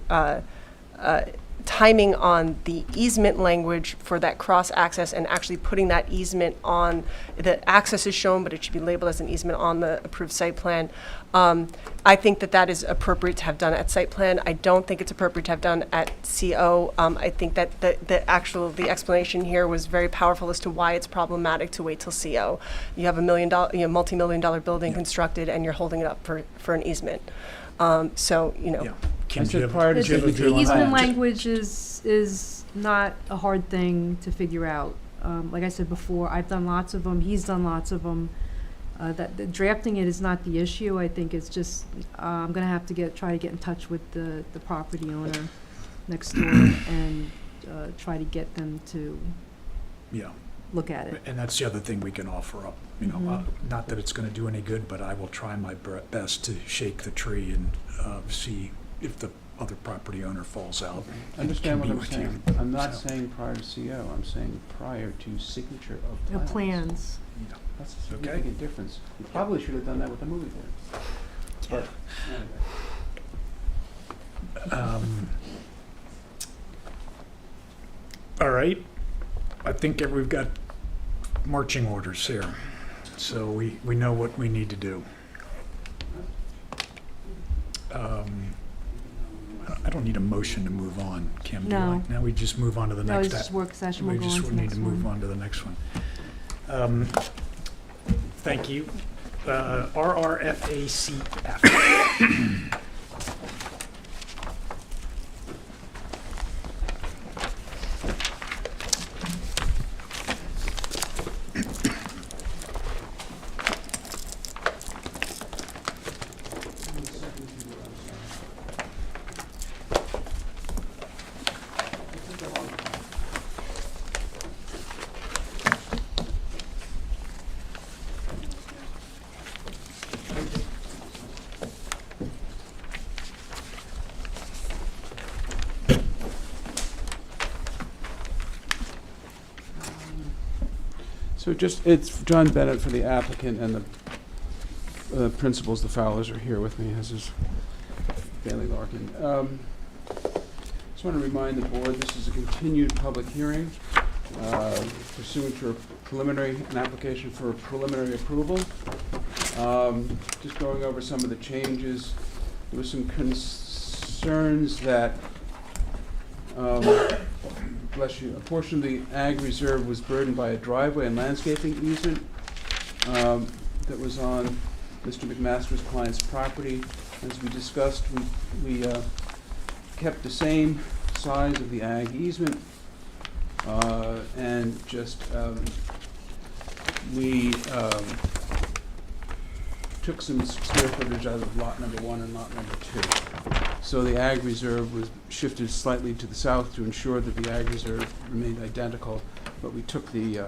timing on the easement language for that cross access, and actually putting that easement on, the access is shown, but it should be labeled as an easement on the approved site plan. I think that is appropriate to have done at site plan. I don't think it's appropriate to have done at CO. I think that the explanation here was very powerful as to why it's problematic to wait till CO. You have a multi-million dollar building constructed, and you're holding it up for an easement. So, you know, Yeah. I Kim, do you said have- prior to do you have a signature view on Easement that? language is not a hard thing to figure out. Like I said before, I've done lots of them, he's done lots of them. The drafting it is not the issue, I think it's just, I'm gonna have to try to get in touch with the property owner next door and, try to get them to Yeah. look at it. And that's the other thing we can offer up, you know, Mhm. not that it's going to do any good, but I will try my best to shake the tree and see if the other property owner falls out. Understand what Can be I'm with you. saying? I'm not So- saying prior to CO, I'm saying prior to signature of The plans. plans. Yeah. That's a Okay. significant difference. You probably should have done that with the movie theater. But, anyway. All right. I think we've got marching orders here, so we know what we need to do. I don't need a motion to move on, Kim, do I? No. Now we just move on to the No, next. it's just work session, We we'll go on just to the need next to move one. on to the next one. Thank you. RRFACF. So it's John Bennett for the applicant, and the principals, the Fowlers, are here with me, as is Bailey Larkin. Just want to remind the board, this is a continued public hearing pursuant to an application for preliminary approval. Just going over some of the changes, there were some concerns that bless you, a portion of the ag reserve was burdened by a driveway and landscaping easement that was on Mr. McMaster's client's property. As we discussed, we kept the same size of the ag easement and just we took some square footage out of lot number 1 and lot number 2. So the ag reserve was shifted slightly to the south to ensure that the ag reserve remained identical, but we took the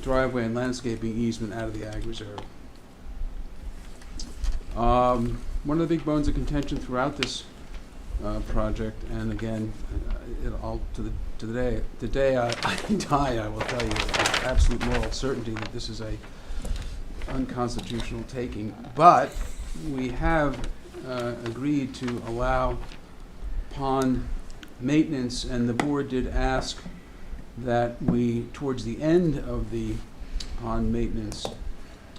driveway and landscaping easement out of the ag reserve. One of the big bones of contention throughout this project, and again, the day I die, I will tell you with absolute moral certainty that this is a unconstitutional taking, but we have agreed to allow pond maintenance, and the board did ask that we, towards the end of the pond maintenance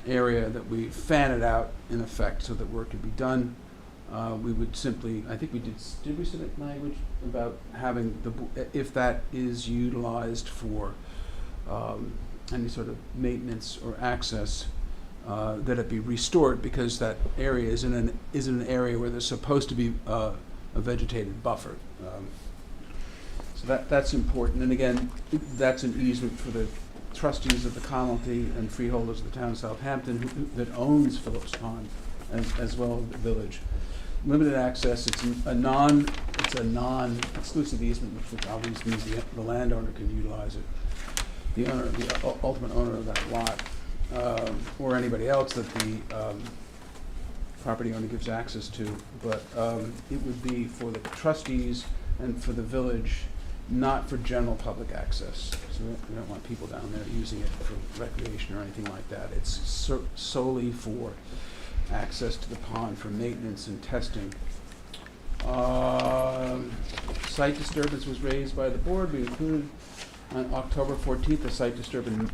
area, that we fan it out in effect so that work could be done. We would simply, I think we did we submit language about having if that is utilized for any sort of maintenance or access, that it be restored, because that area isn't an area where there's supposed to be a vegetated buffer. So that's important. And again, that's an easement for the trustees of the Commonalty and freeholders of the town of Southampton that owns Phillips Pond, as well as the village. Limited access. It's a non-exclusive easement, which obviously means the landowner can utilize it. The ultimate owner of that lot, or anybody else that the property owner gives access to, but it would be for the trustees and for the village, not for general public access. So we don't want people down there using it for recreation or anything like that. It's solely for access to the pond for maintenance and testing. Site disturbance was raised by the board. We included on October 14th a site disturbance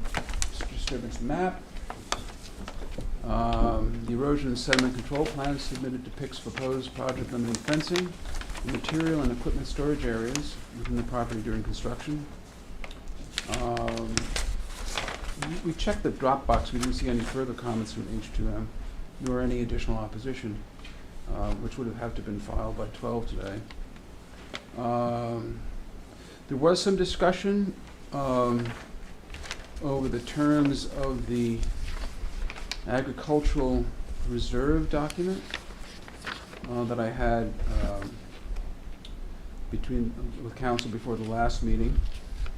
map. The erosion and sediment control plan submitted depicts proposed project limiting fencing, material and equipment storage areas within the property during construction. we checked the Dropbox, we didn't see any further comments from H2M, nor any additional opposition, which would have to been filed by 12 today. There was some discussion over the terms of the agricultural reserve document that I had with council before the last meeting.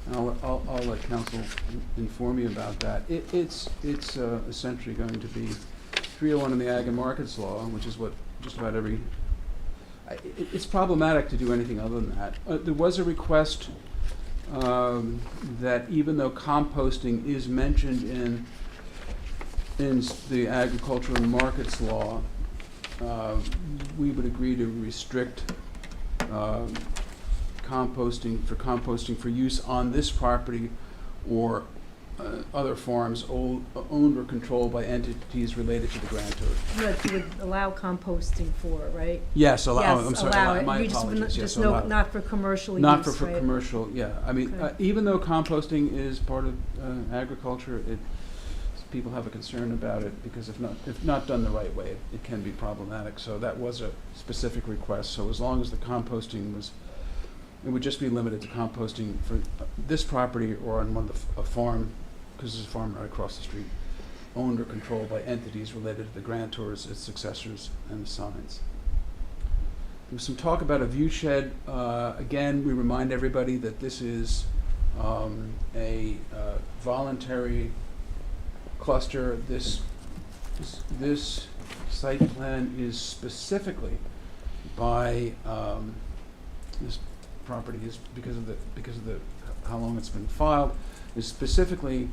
And I'll let council inform you about that. It's essentially going to be 301 in the Ag and Markets Law, which is what just about every. It's problematic to do anything other than that. There was a request that even though composting is mentioned in the Agricultural and Markets Law, we would agree to restrict composting for use on this property or other farms owned or controlled by entities related to the grantor. But you would allow composting for, right? Yes, Yes, I'm sorry, allow it. my You just apologies. Yes, just no, allow. not for commercial use, Not for right? commercial, yeah. I mean, Okay. even though composting is part of agriculture, people have a concern about it because if not done the right way, it can be problematic. So that was a specific request. So as long as the composting it would just be limited to composting for this property or on a farm, because there's a farm right across the street, owned or controlled by entities related to the grantors, its successors, and assigns. There was some talk about a view shed. Again, we remind everybody that this is a voluntary cluster. This site plan is specifically by this property is because of the how long it's been filed, is specifically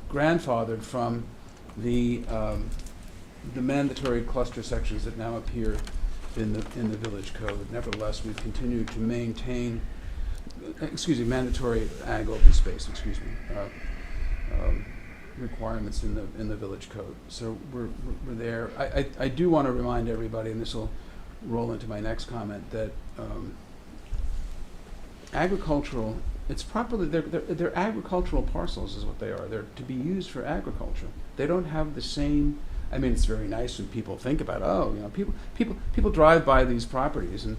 grandfathered from the mandatory cluster sections that now appear in the village code. Nevertheless, we've continued to maintain, mandatory ag open space, requirements in the village code. So we're there. I do want to remind everybody, and this will roll into my next comment, that agricultural, it's properly, they're agricultural parcels is what they are. They're to be used for agriculture. They don't have the same, I mean, it's very nice when people think about, people drive by these properties and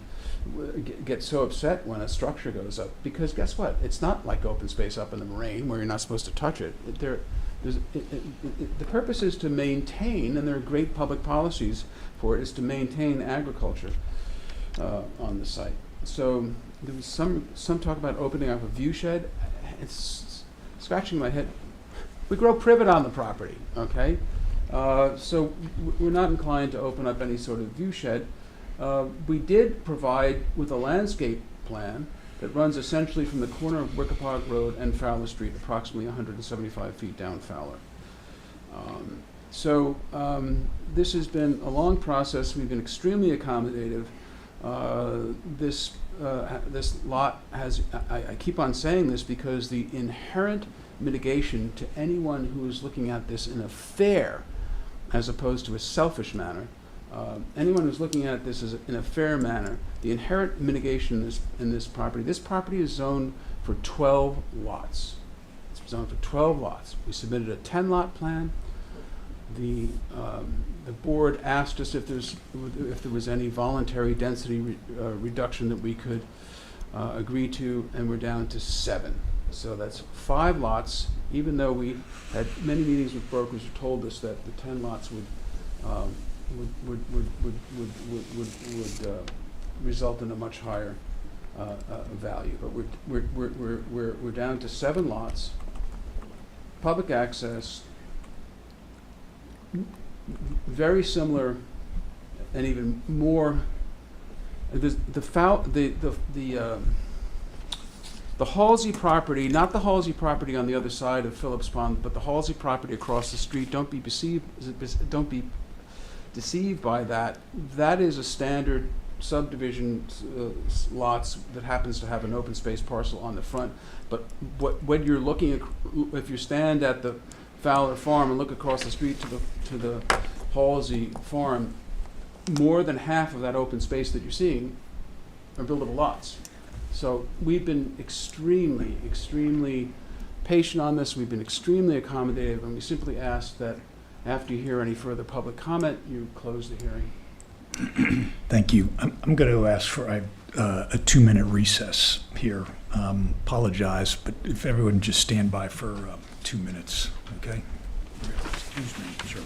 get so upset when a structure goes up, because guess what? It's not like open space up in the moraine where you're not supposed to touch it. The purpose is to maintain, and there are great public policies for it, is to maintain agriculture on the site. So there was some talk about opening up a view shed. It's scratching my head. We grow privet on the property, okay? So we're not inclined to open up any sort of view shed. We did provide with a landscape plan that runs essentially from the corner of Wickapog Road and Fowler Street, approximately 175 feet down Fowler. This has been a long process. We've been extremely accommodative. This lot has, I keep on saying this because the inherent mitigation to anyone who is looking at this in a fair, as opposed to a selfish manner, anyone who's looking at this in a fair manner, the inherent mitigation in this property is zoned for 12 lots. It's zoned for 12 lots. We submitted a 10-lot plan. The board asked us if there was any voluntary density reduction that we could agree to, and we're down to 7. So that's 5 lots, even though we had many meetings with brokers who told us that the 10 lots would result in a much higher value. But we're down to 7 lots, public access, very similar, and even more. The Halsey property, not the Halsey property on the other side of Phillips Pond, but the Halsey property across the street. Don't be deceived by that. That is a standard subdivision lots that happens to have an open space parcel on the front. But when you're looking at, if you stand at the Fowler Farm and look across the street to the Halsey Farm, more than half of that open space that you're seeing are buildable lots. So we've been extremely patient on this. We've been extremely accommodative, and we simply ask that after you hear any further public comment, you close the hearing. Thank you. I'm going to ask for a 2-minute recess here. Apologize, but if everyone just stand by for 2 minutes, okay? Excuse me, sir.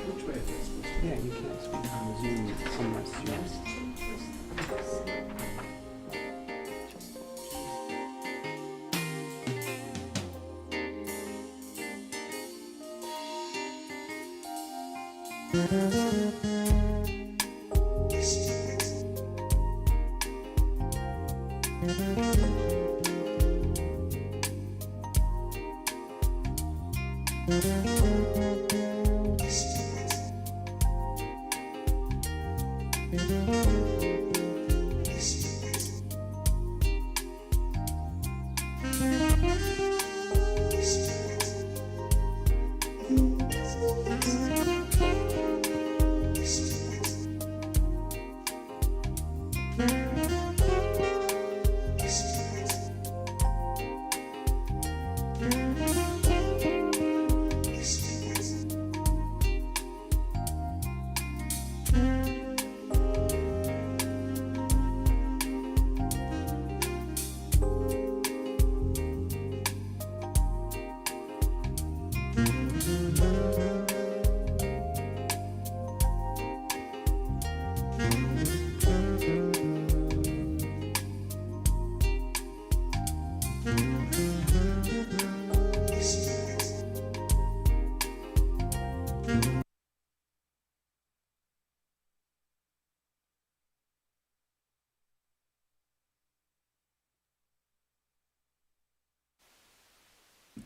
Which way is it supposed to be? Yeah, you can't speak on Zoom unless you.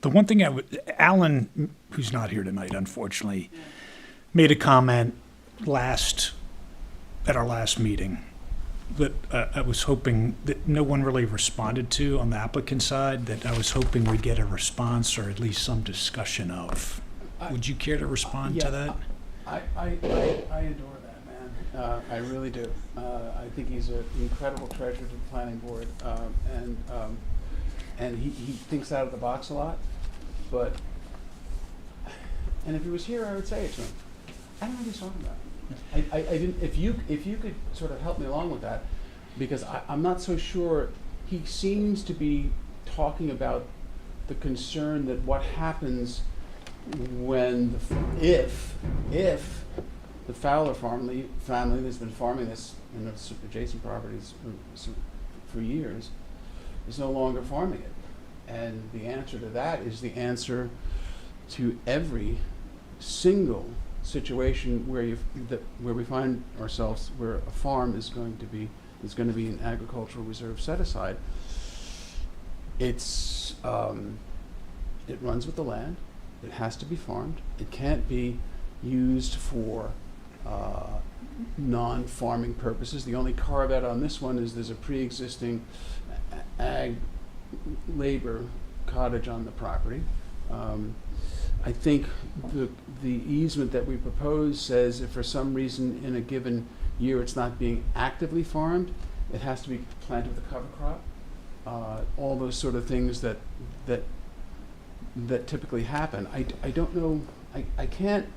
The one thing Alan, who's not here tonight, unfortunately, made a comment at our last meeting that I was hoping that no one really responded to on the applicant side, that I was hoping we'd get a response or at least some discussion of. Would you care to respond to that? I adore that man. I really do. I think he's an incredible treasure to the planning board, and he thinks out of the box a lot. But if he was here, I would say it to him. I don't know what he's talking about. I didn't. If you could sort of help me along with that, because I'm not so sure. He seems to be talking about the concern that what happens when if the Fowler family that's been farming this in the adjacent properties for years is no longer farming it. And the answer to that is the answer to every single situation where we find ourselves, where a farm is going to be an agricultural reserve set aside. It runs with the land. It has to be farmed. It can't be used for non-farming purposes. The only carve out on this one is there's a pre-existing ag labor cottage on the property. I think the easement that we propose says if for some reason in a given year it's not being actively farmed, it has to be planted with a cover crop. All those sort of things that typically happen. I don't know. I can't.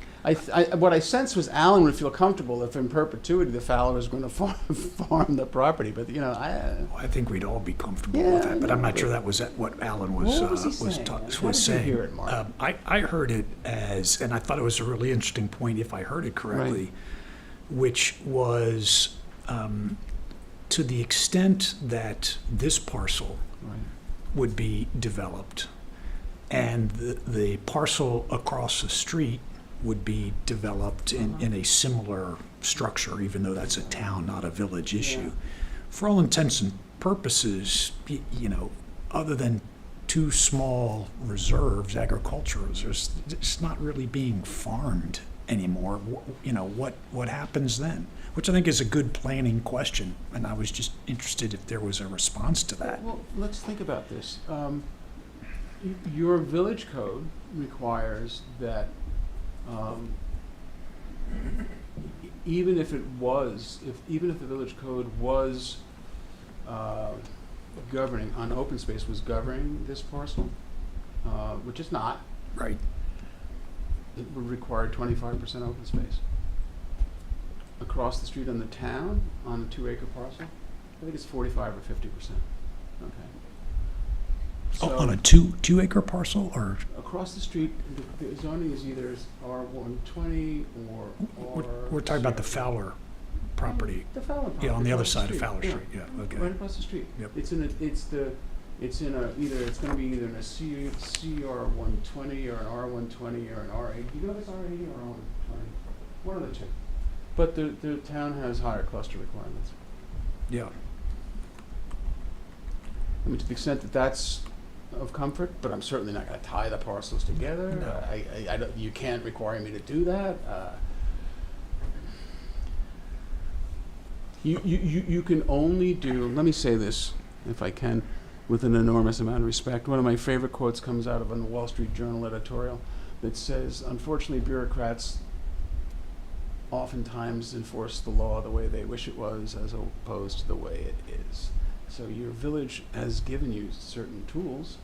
What I sense was Alan would feel comfortable if in perpetuity the Fowler was going to farm the property, but I think we'd all be comfortable with that, but I'm not sure that was what Alan was saying. Hear it, Mark? I heard it as, and I thought it was a really interesting point if I heard it correctly, which was to the extent that this parcel Right. would be developed and the parcel across the street would be developed in a similar structure, even though that's a town, not a village issue. For all intents and purposes, you know, other than two small reserves, agriculture reserves, it's not really being farmed anymore. You know, what happens then? Which I think is a good planning question, and I was just interested if there was a response to that. Well, let's think about this. Your village code requires that even if even if the village code was governing, on open space was governing this parcel, which is not, Right. it would require 25% open space. Across the street on the town, on a 2-acre parcel, I think it's 45 or 50%. Okay. Oh, on a So, 2-acre parcel, or across the street, the zoning is either R120 or. we're talking about the Fowler property? The Fowler property. Yeah, on the other across side of street. Fowler Yeah. Street, yeah, okay. Right across the street. Yep. It's in gonna be either in a CR120 or an R120 or an R80. You know if it's R80 or R120? One of the two. But the town has higher cluster requirements. Yeah. I mean, to the extent that that's of comfort, but I'm certainly not gonna tie the parcels together. No. I don't, you can't require me to do that. You can only do, let me say this, if I can, with an enormous amount of respect. One of my favorite quotes comes out of a Wall Street Journal editorial that says, unfortunately, bureaucrats oftentimes enforce the law the way they wish it was as opposed to the way it is. So your village has given you certain tools.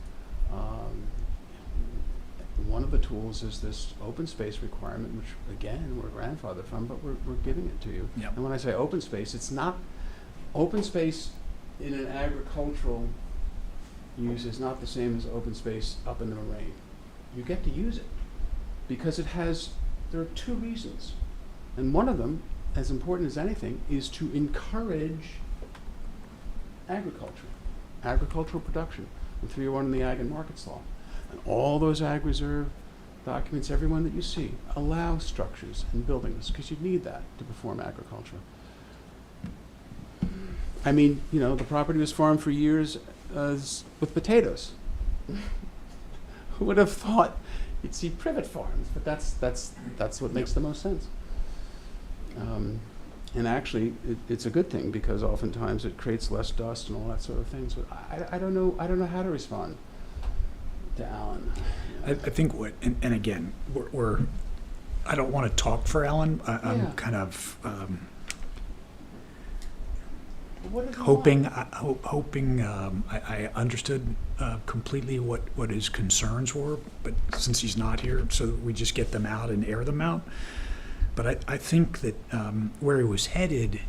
One of the tools is this open space requirement, which again, we're grandfathered from, but we're giving it to you. Yep. And when I say open space, it's not, open space in an agricultural use is not the same as open space up in the moraine. You get to use it because there are two reasons. And one of them, as important as anything, is to encourage agricultural production, the 301 in the Ag and Markets Law. And all those ag reserve documents, every one that you see, allow structures and buildings, because you need that to perform agriculture. I mean, you know, the property was farmed for years with potatoes. Who would have thought you'd see privet farms? But that's what makes the most sense. And actually, it's a good thing because oftentimes it creates less dust and all that sort of things. But I don't know how to respond to Alan. I think and again, I don't want to talk for Alan. I'm Yeah. kind of What does he hoping want? I understood completely what his concerns were, but since he's not here, so we just get them out and air them out. But I think that where he was headed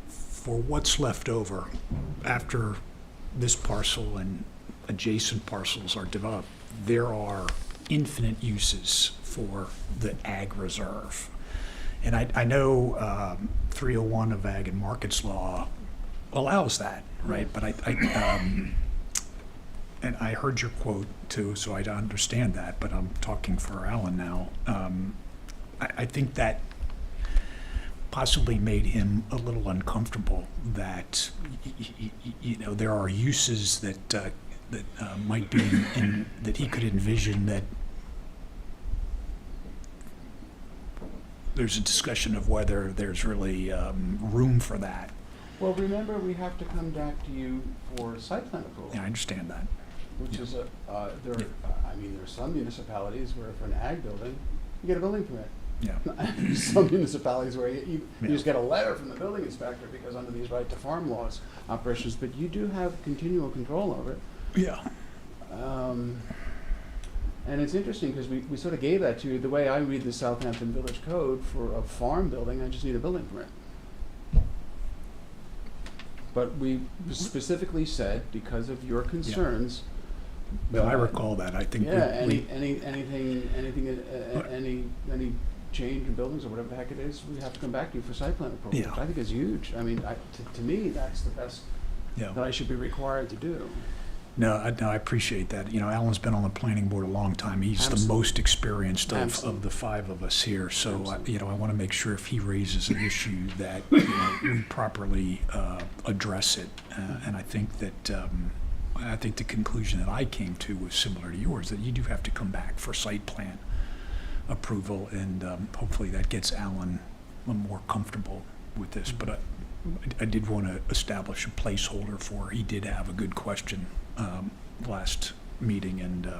for what's left over after this parcel and adjacent parcels are developed, there are infinite uses for the ag reserve. And I know 301 of Ag and Markets Law allows that, right? But and I heard your quote too, so I understand that, but I'm talking for Alan now. I think that possibly made him a little uncomfortable that, you know, there are uses that might be that he could envision that there's a discussion of whether there's really room for that. Well, remember, we have to come back to you for site plan approval. Yeah, I understand that. Which is I mean, there are some municipalities where for an ag building, you get a building permit. Yeah. Some municipalities where you Yeah. just get a letter from the building inspector because under these right to farm laws operations, but you do have continual control over it. Yeah. And it's interesting because we sort of gave that to you. The way I read the Southampton Village Code for a farm building, I just need a building permit. But we specifically said, because of your concerns. Well, I recall that. I think Yeah, we any change in buildings or whatever the heck it is, we have to come back to you for site plan approval, Yeah. which I think is huge. I mean, to me, that's the best Yeah. that I should be required to do. No, I appreciate that. You know, Alan's been on the planning board a long time. He's the Absolutely. most experienced of Absolutely. the five of us here. So, Absolutely. you know, I want to make sure if he raises an issue that, you know, we properly address it. And I think that, I think the conclusion that I came to was similar to yours, that you do have to come back for site plan approval. And hopefully that gets Alan more comfortable with this. But I did want to establish a placeholder for, he did have a good question last meeting, and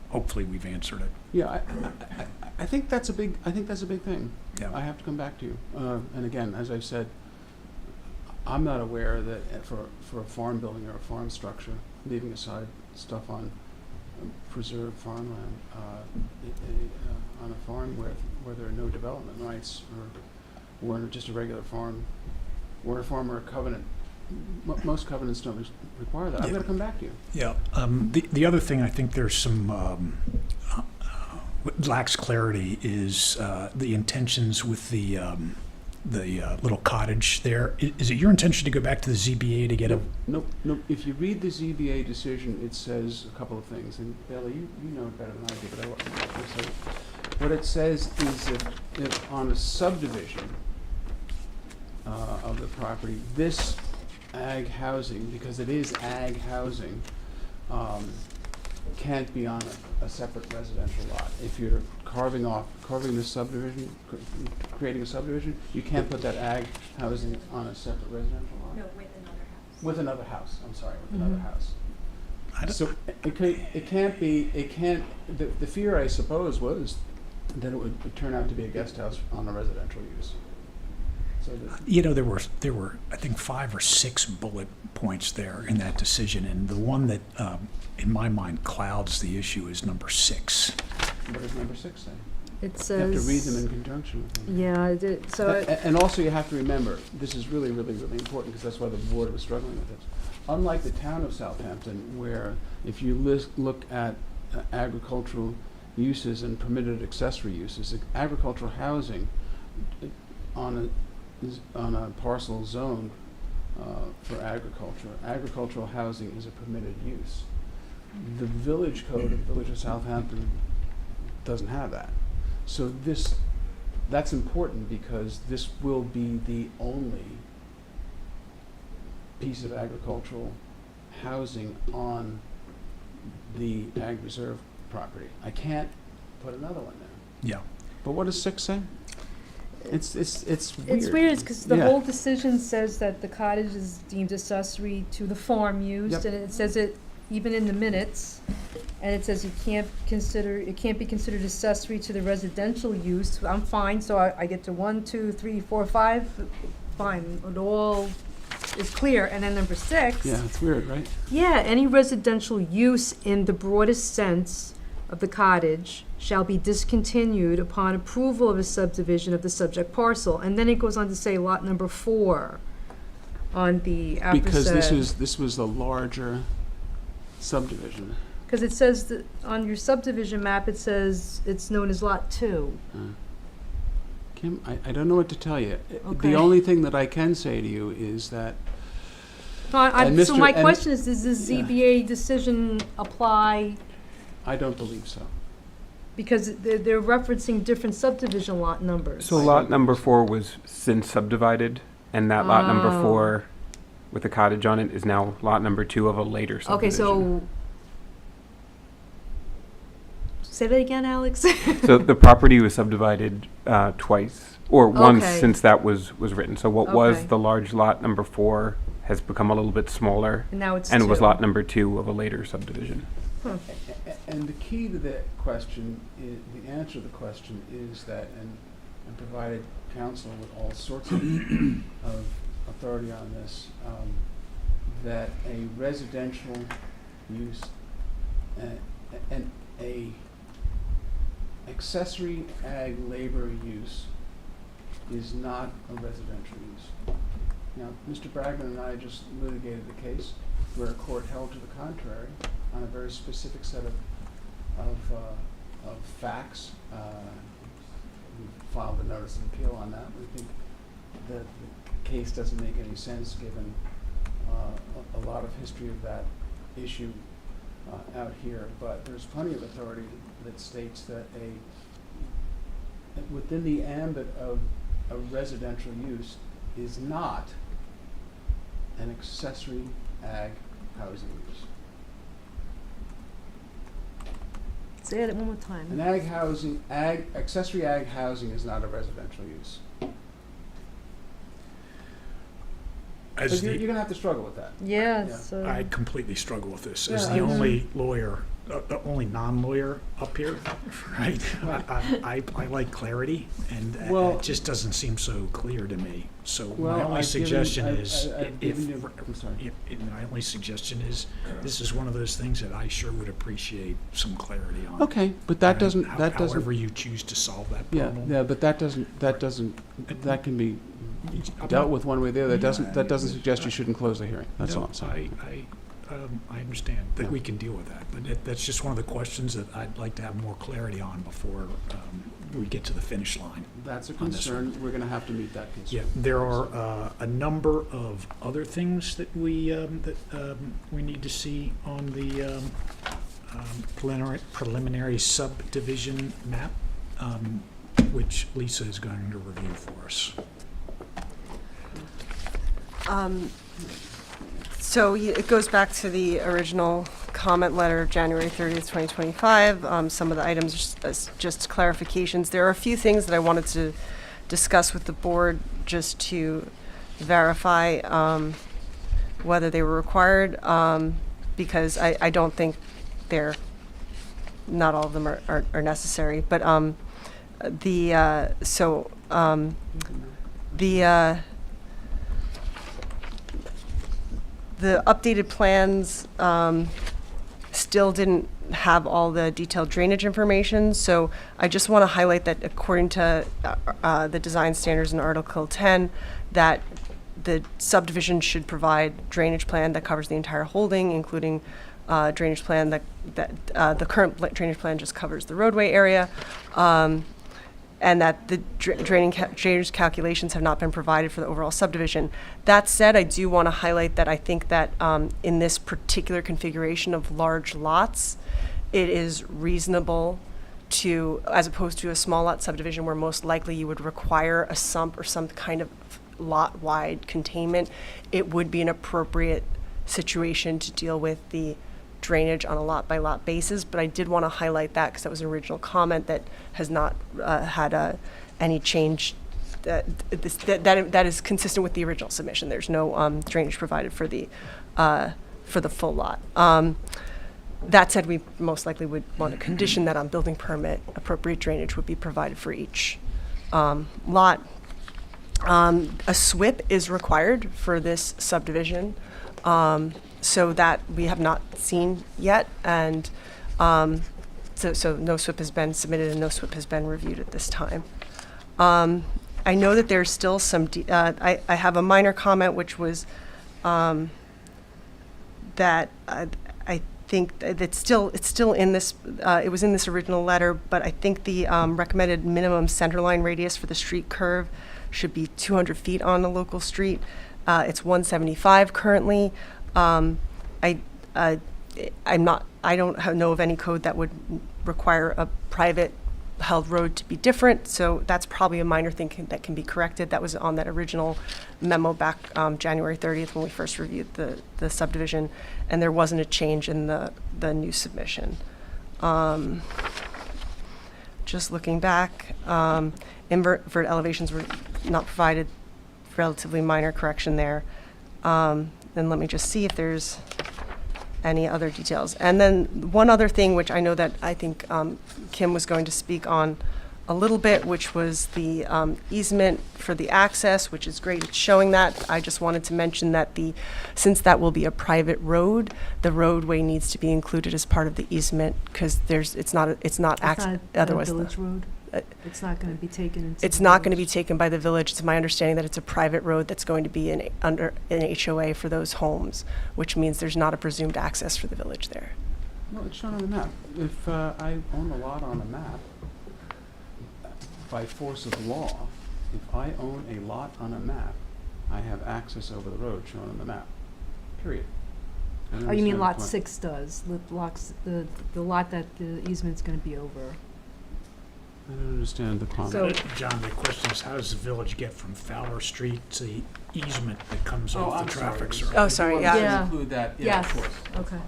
hopefully we've answered it. Yeah, I think that's a big, thing. Yeah. I have to come back to you. And again, as I've said, I'm not aware that for a farm building or a farm structure, leaving aside stuff on preserved farmland, on a farm where there are no development rights, or just a regular farm, or a farm or a covenant. Most covenants don't require that. I'm Yeah. going to come back to you. Yeah. The other thing I think there's some what lacks clarity is the intentions with the little cottage there. Is it your intention to go back to the ZBA to get a? Nope. If you read the ZBA decision, it says a couple of things, and Bailey, you know it better than I do, but I want to say what it says is if on a subdivision of the property, this ag housing, because it is ag housing, can't be on a separate residential lot. If you're carving the subdivision, creating a subdivision, you can't put that ag housing on a separate residential lot. No, with another house. With another house, I'm sorry, with Mm-hmm. another house. I don't- So the fear, I suppose, was that it would turn out to be a guest house on a residential use. So You know, there were I think 5 or 6 bullet points there in that decision, and the one that in my mind clouds the issue is number 6. what does number 6 say? It You have to read them says, in conjunction with them. yeah, so, And also you have to remember, this is really, really, really important, because that's why the board was struggling with this. Unlike the town of Southampton, where if you look at agricultural uses and permitted accessory uses, agricultural housing on a parcel zoned for agricultural housing is a permitted use. The village code of the Village of Southampton doesn't have that. So that's important, because this will be the only piece of agricultural housing on the ag reserve property. I can't put another one there. Yeah. But what does 6 say? It's weird. it's weird, because the Yeah. whole decision says that the cottage is deemed accessory to the farm used, Yep. and it says it even in the minutes, and it says it can't be considered accessory to the residential use. I'm fine, so I get to 1, 2, 3, 4, 5, fine, it all is clear. And then number 6. Yeah, it's weird, right? Yeah, any residential use in the broadest sense of the cottage shall be discontinued upon approval of a subdivision of the subject parcel. And then it goes on to say lot number 4 on the Because aforesaid. this was a larger subdivision. Because it says that on your subdivision map, it says it's known as lot 2. Kim, I don't know what to tell you. Okay. The only thing that I can say to you is that So And my Mr. and- question is, does this Yeah. ZBA decision apply? I don't believe so. Because they're referencing different subdivision lot numbers. So lot number 4 was since subdivided, and that lot number Oh. 4 with the cottage on it is now lot number 2 of a later subdivision. Okay, so, say that again, Alex? So the property was subdivided twice, or once Okay. since that was written. So what was Okay. the large lot number 4 has become a little bit smaller, And now it's and 2. was lot number 2 of a later subdivision. Huh. And the key to that question, the answer to the question is that, and provided counsel with all sorts of authority on this, that a residential use and a accessory ag labor use is not a residential use. Now, Mr. Bragman and I just litigated a case where a court held to the contrary on a very specific set of facts, filed a notice of appeal on that. We think that the case doesn't make any sense given a lot of history of that issue out here. But there's plenty of authority that states that within the ambit of a residential use is not an accessory ag housing use. Say it one more time. An accessory ag housing is not a residential use. As So you're the, gonna have to struggle with that. Yeah, Yeah. so. I completely struggle with this. As Yeah, the I only lawyer, the only non-lawyer up here, right? I like clarity, and Well- it just doesn't seem so clear to me. So my Well, only I've suggestion given- is, I've if, given you- I'm sorry. my only suggestion is, this is one of those things that I sure would appreciate some clarity on. Okay, but that doesn't, However you choose to solve that yeah, problem. yeah, but that can be dealt with one way or the other. That doesn't suggest you shouldn't close the hearing. That's all I'm saying. I understand that Yeah. we can deal with that, but that's just one of the questions that I'd like to have more clarity on before we get to the finish line. That's a on this concern. We're gonna have to meet that concern. Yeah, there are a number of other things that we need to see on the preliminary subdivision map, which Lisa is going to review for us. So it goes back to the original comment letter, January 30th, 2025. Some of the items just clarifications. There are a few things that I wanted to discuss with the board just to verify whether they were required, because I don't think not all of them are necessary. But the updated plans still didn't have all the detailed drainage information, so I just want to highlight that according to the design standards in Article 10, that the subdivision should provide drainage plan that covers the entire holding, including drainage plan that the current drainage plan just covers the roadway area, and that the drainage calculations have not been provided for the overall subdivision. That said, I do want to highlight that I think that in this particular configuration of large lots, it is reasonable to, as opposed to a small lot subdivision where most likely you would require a sump or some kind of lot-wide containment, it would be an appropriate situation to deal with the drainage on a lot-by-lot basis. But I did want to highlight that because that was an original comment that has not had any change. That is consistent with the original submission. There's no drainage provided for the full lot. That said, we most likely would want to condition that on building permit, appropriate drainage would be provided for each lot. A SWIP is required for this subdivision, so that we have not seen yet, and so no SWIP has been submitted and no SWIP has been reviewed at this time. I know that there's still some, I have a minor comment, which was that I think that it's still in this, it was in this original letter, but I think the recommended minimum centerline radius for the street curve should be 200 feet on a local street. It's 175 currently. I don't know of any code that would require a private held road to be different, so that's probably a minor thing that can be corrected. That was on that original memo back January 30th when we first reviewed the subdivision, and there wasn't a change in the new submission. Just looking back, invert elevations were not provided, relatively minor correction there. And let me just see if there's any other details. And then one other thing, which I know that I think Kim was going to speak on a little bit, which was the easement for the access, which is great. It's showing that. I just wanted to mention that since that will be a private road, the roadway needs to be included as part of the easement because it's not otherwise. Village road? It's not going to be taken into It's the not going to be village. taken by the village. It's my understanding that it's a private road that's going to be under an HOA for those homes, which means there's not a presumed access for the village there. No, it's shown on the map. If I own a lot on a map, by force of law, if I own a lot on a map, I have access over the road shown on the map, period. I don't Oh, you mean understand the lot point. 6 does, the lot that the easement's gonna be over. I don't understand the comment. So- John, the question is, how does the village get from Fowler Street to the easement that comes Oh, off I'm the sorry. traffic If circle? Oh, you sorry, want yeah. to Yeah. include that, yeah, Yes, of course. okay.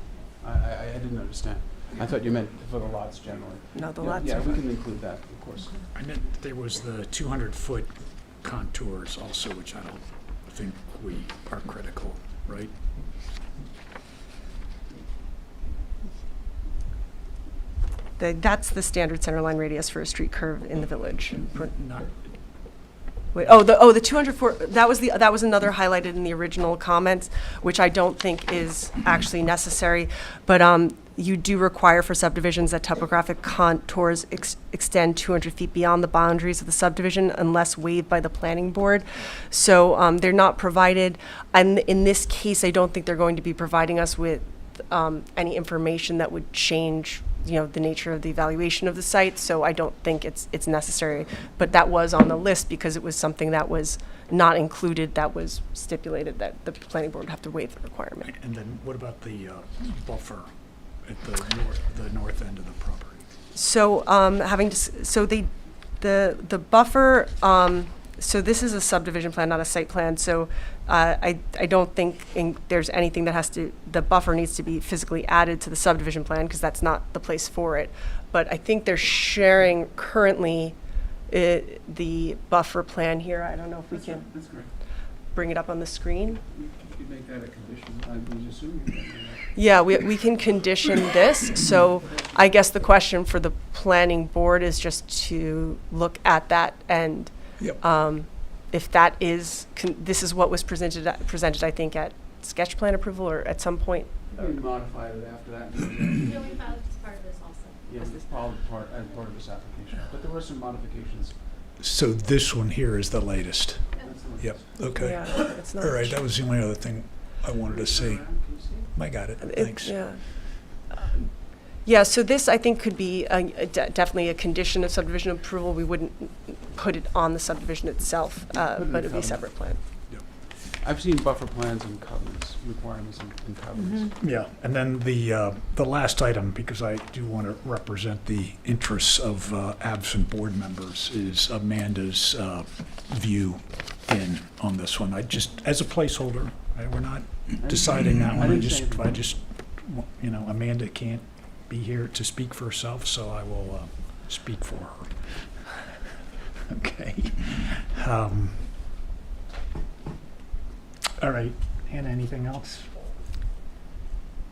I didn't understand. I thought you meant for the lots generally. No, the Yeah, lots Yeah, are we fine. can include that, of course. I meant there was the 200-foot contours also, which I don't think we are critical, right? That's the standard centerline radius for a street curve in the village. Not, Wait, the 204, that was another highlighted in the original comments, which I don't think is actually necessary. But you do require for subdivisions that topographic contours extend 200 feet beyond the boundaries of the subdivision unless waived by the planning board. So they're not provided, and in this case, I don't think they're going to be providing us with any information that would change, the nature of the evaluation of the site, so I don't think it's necessary. But that was on the list because it was something that was not included, that was stipulated that the planning board would have to waive the requirement. and then what about the buffer at the north end of the property? So the buffer, so this is a subdivision plan, not a site plan, so I don't think there's anything that the buffer needs to be physically added to the subdivision plan, because that's not the place for it. But I think they're sharing currently the buffer plan here. I don't know if we can That's correct. bring it up on the screen. You could make that a condition, I would assume you can. Yeah, we can condition this, so I guess the question for the planning board is just to look at that, and Yep. if that is, this is what was presented, I think, at sketch plan approval or at some point. We modified it after that. Yeah, we filed as part of this also. Yeah, it's probably as part of this application, but there were some modifications. So this one here is the latest? That's the one. Yep, okay. Yeah, it's not. All right, that was the only other thing I wanted to see. Can you see it? I got it, It- thanks. Yeah. Yeah, so this, I think, could be definitely a condition of subdivision approval. We wouldn't put it on the subdivision itself, Put it in but it'd be a covenant. separate plan. I've seen buffer plans and covenants, requirements and covenants. Yeah, and then the last item, because I do want to represent the interests of absent board members, is Amanda's view on this one. I just, as a placeholder, we're not deciding that I one. didn't say I anything. just, Amanda can't be here to speak for herself, so I will speak for her. Okay. All right, Hannah, anything else?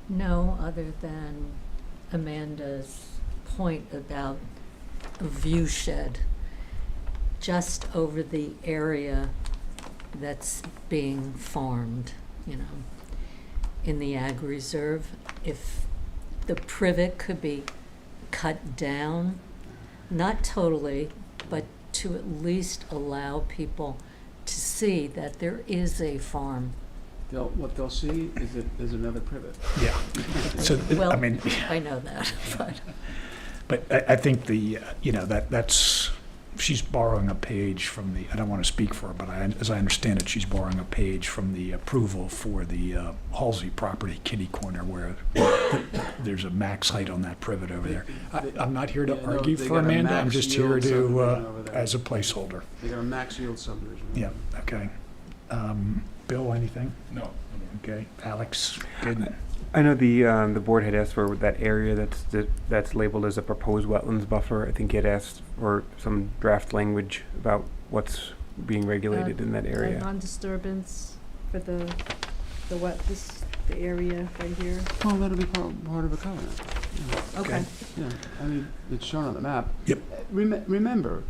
No, other than Amanda's point about a view shed just over the area that's being farmed, in the ag reserve. If the privet could be cut down, not totally, but to at least allow people to see that there is a farm. What they'll see is that there's another privet. Yeah. So, Well, I mean, I know that, but. but I think that's, she's borrowing a page from I don't want to speak for her, but as I understand it, she's borrowing a page from the approval for the Halsey property, kitty corner, where there's a max height on that privet over there. I'm not here to Yeah, no, argue they for got a Amanda, I'm max just here yield to, subdivision over there. as a placeholder. They got a max yield subdivision. Yeah, okay. Bill, anything? No. Okay, Alex, good? I know the board had asked for that area that's labeled as a proposed wetlands buffer. I think it asked for some draft language about what's being regulated in that area. Non-disturbance for the area right here. Well, that'll be part of a covenant. Yeah. Okay. Yeah, I mean, it's shown on the map. Yep. Remember,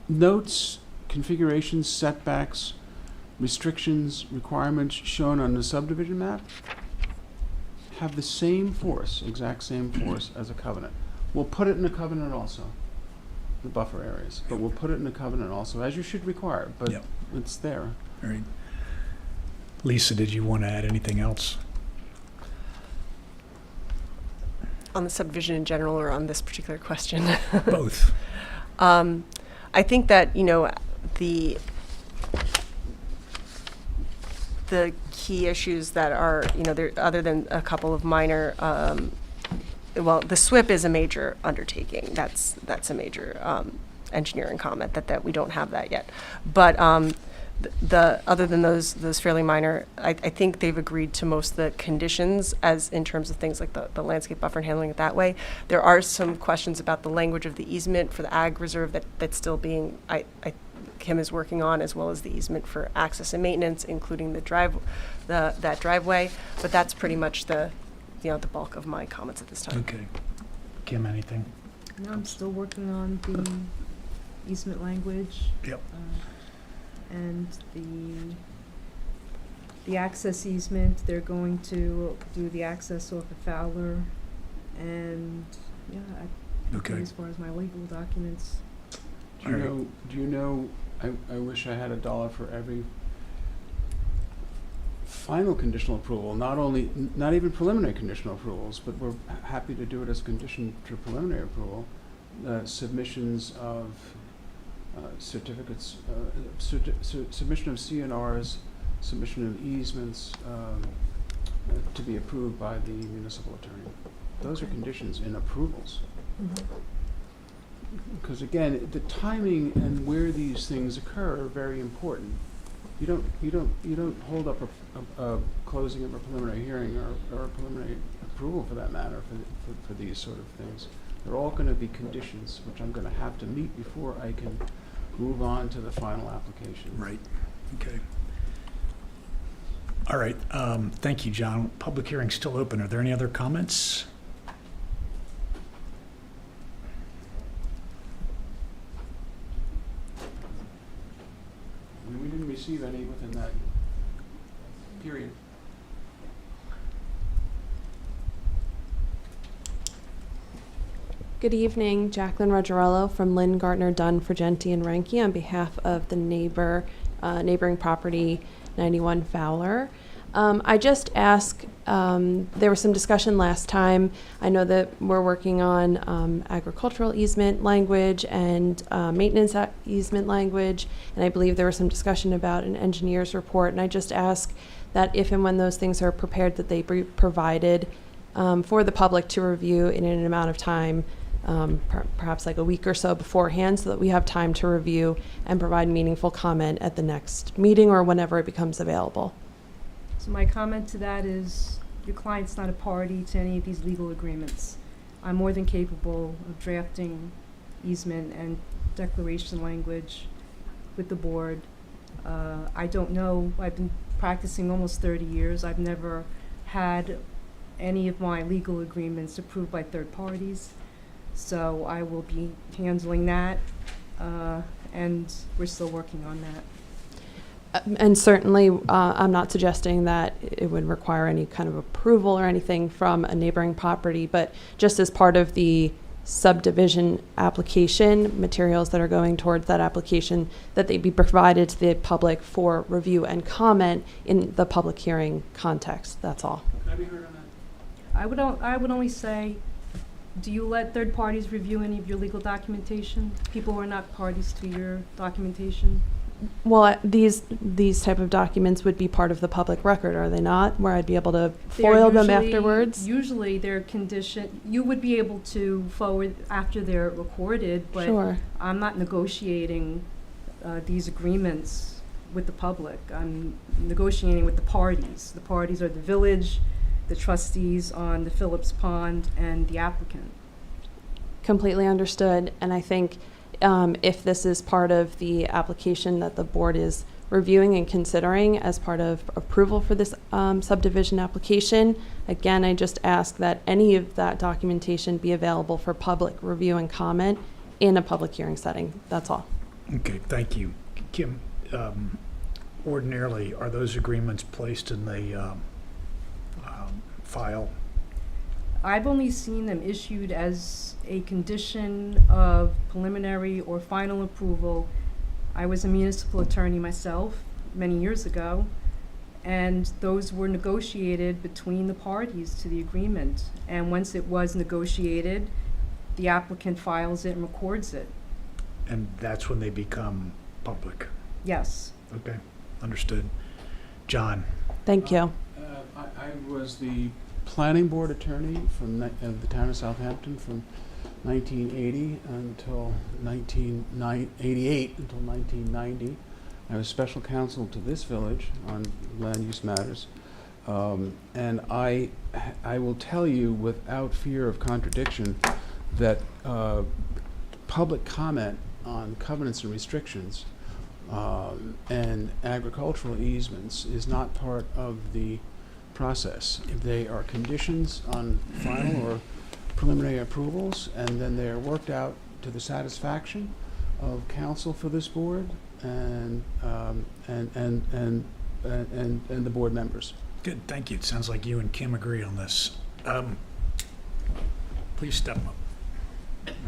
notes, configurations, setbacks, restrictions, requirements shown on the subdivision map have the same force, exact same force as a covenant. We'll put it in a covenant also, the buffer areas, but we'll put it in a covenant also, as you should require, but Yep. it's there. All right. Lisa, did you want to add anything else? On the subdivision in general or on this particular question? Both. I think that, the key issues that are, there, other than a couple of minor, well, the SWIP is a major undertaking. That's a major engineering comment that we don't have that yet. But the other than those fairly minor, I think they've agreed to most of the conditions as in terms of things like the landscape buffer and handling it that way. There are some questions about the language of the easement for the ag reserve that's still being, Kim is working on, as well as the easement for access and maintenance, including that driveway. But that's pretty much the bulk of my comments at this time. Okay. Kim, anything? No, I'm still working on the easement language. Yep. And the access easement, they're going to do the access off of Fowler. And, yeah, Okay. as far as my legal documents. Do you know, I wish I had $1 for every final conditional approval, not even preliminary conditional approvals, but we're happy to do it as a condition to preliminary approval, submissions of certificates, submission of CNRs, submission of easements to be approved by the municipal attorney. Those are conditions in approvals. Because again, the timing and where these things occur are very important. You don't hold up a closing of a preliminary hearing or a preliminary approval for that matter for these sort of things. They're all going to be conditions which I'm going to have to meet before I can move on to the final application. Right. Okay. All right. Thank you, John. Public hearing's still open. Are there any other comments? We didn't receive any within that period. Good evening, Jacqueline Roggerello from Lynn Gartner Dunn Fragenti and Renke on behalf of the neighboring property 91 Fowler. I just ask, there was some discussion last time. I know that we're working on agricultural easement language and maintenance easement language, and I believe there was some discussion about an engineer's report, and I just ask that if and when those things are prepared, that they be provided for the public to review in an amount of time, perhaps like a week or so beforehand, so that we have time to review and provide meaningful comment at the next meeting or whenever it becomes available. So my comment to that is, your client's not a party to any of these legal agreements. I'm more than capable of drafting easement and declaration language with the board. I don't know, I've been practicing almost 30 years. I've never had any of my legal agreements approved by third parties. So I will be handling that, and we're still working on that. And certainly, I'm not suggesting that it would require any kind of approval or anything from a neighboring property, but just as part of the subdivision application, materials that are going towards that application, that they be provided to the public for review and comment in the public hearing context. That's all. Can I be heard on that? I would only say, do you let third parties review any of your legal documentation? People who are not parties to your documentation? Well, these type of documents would be part of the public record, are they not? Where I'd be able to foil them afterwards? Usually they're you would be able to forward after they're recorded, but Sure. I'm not negotiating these agreements with the public. I'm negotiating with the parties. The parties are the village, the trustees on the Phillips Pond, and the applicant. Completely understood. And I think if this is part of the application that the board is reviewing and considering as part of approval for this subdivision application, again, I just ask that any of that documentation be available for public review and comment in a public hearing setting. That's all. Okay, thank you. Kim, ordinarily, are those agreements placed in the file? I've only seen them issued as a condition of preliminary or final approval. I was a municipal attorney myself many years ago, And those were negotiated between the parties to the agreement. And once it was negotiated, the applicant files it and records it. And that's when they become public. Yes. Okay, understood. John? Thank you. I was the planning board attorney from the town of Southampton from 1980 until 1988 until 1990. I was special counsel to this village on land use matters, and I will tell you without fear of contradiction that public comment on covenants and restrictions and agricultural easements is not part of the process. They are conditions on final or preliminary approvals, and then they are worked out to the satisfaction of counsel for this board and the board members. Good, thank you. It sounds like you and Kim agree on this. Please step up,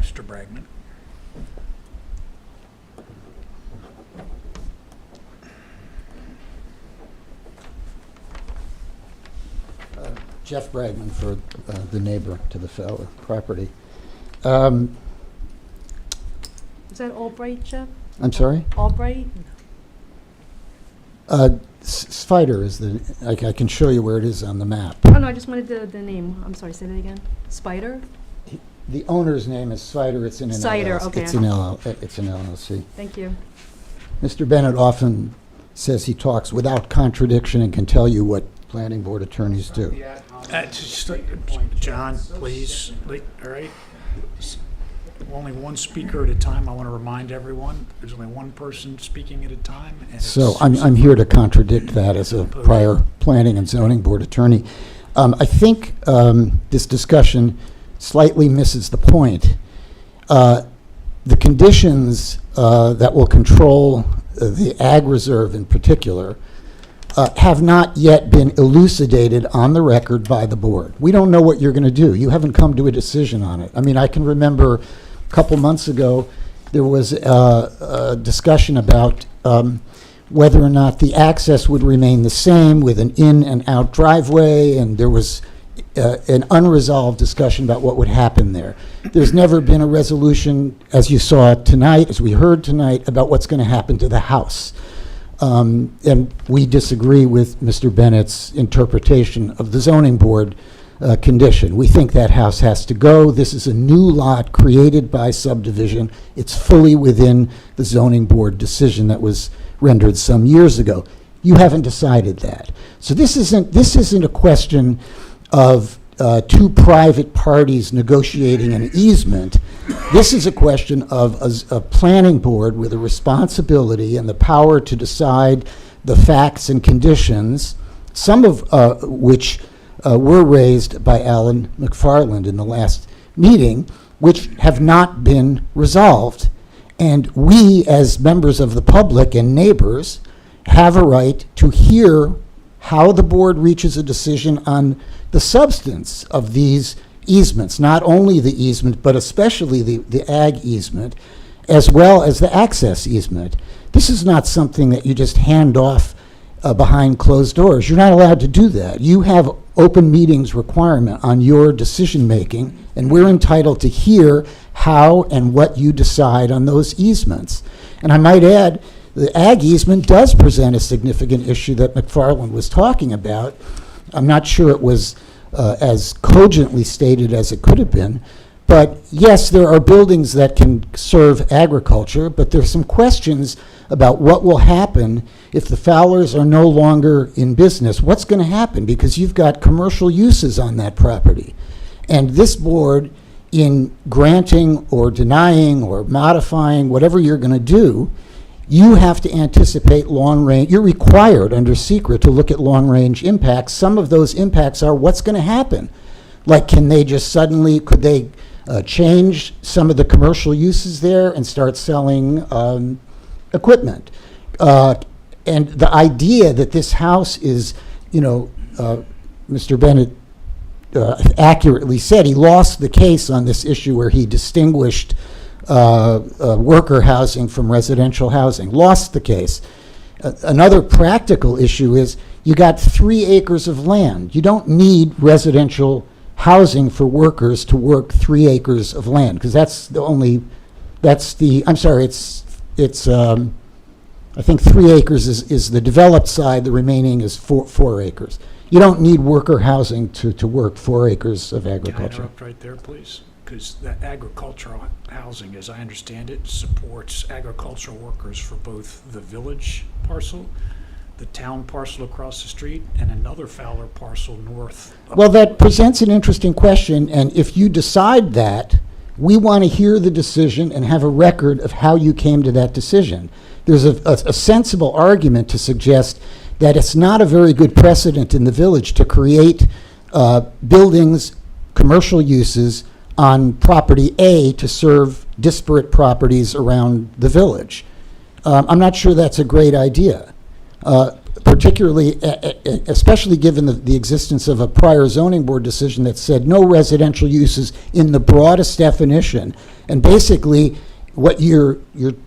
Mr. Bragman. Jeff Bragman for the neighbor to the Fowler property. Is that Albright, Jeff? I'm sorry? Albright? Spider is the, I can show you where it is on the map. Oh, no, I just wanted the name. I'm sorry, say that again. Spider? The owner's name is Spider. It's in an Cider, LLC. okay. It's an LLC. Thank you. Mr. Bennett often says he talks without contradiction and can tell you what planning board attorneys do. John, please, all right? Only one speaker at a time. I want to remind everyone, there's only one person speaking at a time. And So I'm here to contradict that as a prior planning and zoning board attorney. I think this discussion slightly misses the point. The conditions that will control the ag reserve in particular have not yet been elucidated on the record by the board. We don't know what you're going to do. You haven't come to a decision on it. I mean, I can remember a couple months ago, there was a discussion about whether or not the access would remain the same with an in and out driveway, and there was an unresolved discussion about what would happen there. There's never been a resolution, as you saw tonight, as we heard tonight, about what's going to happen to the house. And we disagree with Mr. Bennett's interpretation of the zoning board condition. We think that house has to go. This is a new lot created by subdivision. It's fully within the zoning board decision that was rendered some years ago. You haven't decided that. So this isn't a question of two private parties negotiating an easement. This is a question of a planning board with a responsibility and the power to decide the facts and conditions, some of which were raised by Alan McFarland in the last meeting, which have not been resolved. And we, as members of the public and neighbors, have a right to hear how the board reaches a decision on the substance of these easements, not only the easement, but especially the ag easement, as well as the access easement. This is not something that you just hand off behind closed doors. You're not allowed to do that. You have open meetings requirement on your decision-making, and we're entitled to hear how and what you decide on those easements. And I might add, the ag easement does present a significant issue that McFarland was talking about. I'm not sure it was as cogently stated as it could have been, but yes, there are buildings that can serve agriculture, but there's some questions about what will happen if the Fowlers are no longer in business. What's going to happen? Because you've got commercial uses on that property. And this board, in granting or denying or modifying whatever you're going to do, you have to anticipate long-range. You're required under secret to look at long-range impacts. Some of those impacts are what's going to happen. Like, can they just suddenly, could they change some of the commercial uses there and start selling equipment? And the idea that this house is, Mr. Bennett accurately said he lost the case on this issue where he distinguished worker housing from residential housing. Lost the case. Another practical issue is You got 3 acres of land. You don't need residential housing for workers to work 3 acres of land, because I'm sorry, I think 3 acres is the developed side, the remaining is 4 acres. You don't need worker housing to work 4 acres of Can I agriculture. interrupt right there, please? Because the agricultural housing, as I understand it, supports agricultural workers for both the village parcel, the town parcel across the street, and another Fowler parcel north. of Well, the that village. presents an interesting question, and if you decide that, we want to hear the decision and have a record of how you came to that decision. There's a sensible argument to suggest that it's not a very good precedent in the village to create buildings, commercial uses on property A to serve disparate properties around the village. I'm not sure that's a great idea, particularly, especially given the existence of a prior zoning board decision that said no residential uses in the broadest definition. And basically, what you're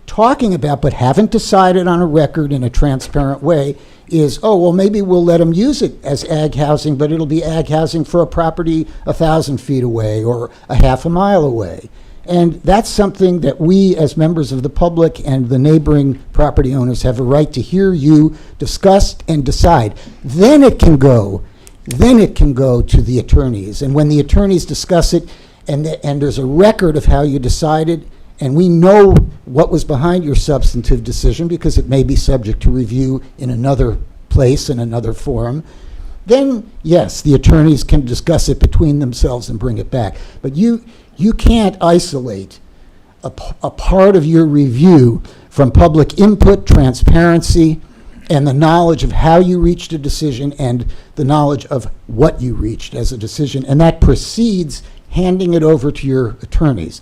talking about, but haven't decided on a record in a transparent way, is, oh, well, maybe we'll let them use it as ag housing, but it'll be ag housing for a property 1,000 feet away or a half a mile away. And that's something that we, as members of the public and the neighboring property owners, have a right to hear you discuss and decide. Then it can go to the attorneys. And when the attorneys discuss it, and there's a record of how you decided, and we know what was behind your substantive decision, because it may be subject to review in another place, in another forum, then yes, the attorneys can discuss it between themselves and bring it back. But you can't isolate a part of your review from public input, transparency, and the knowledge of how you reached a decision and the knowledge of what you reached as a decision. And that precedes handing it over to your attorneys.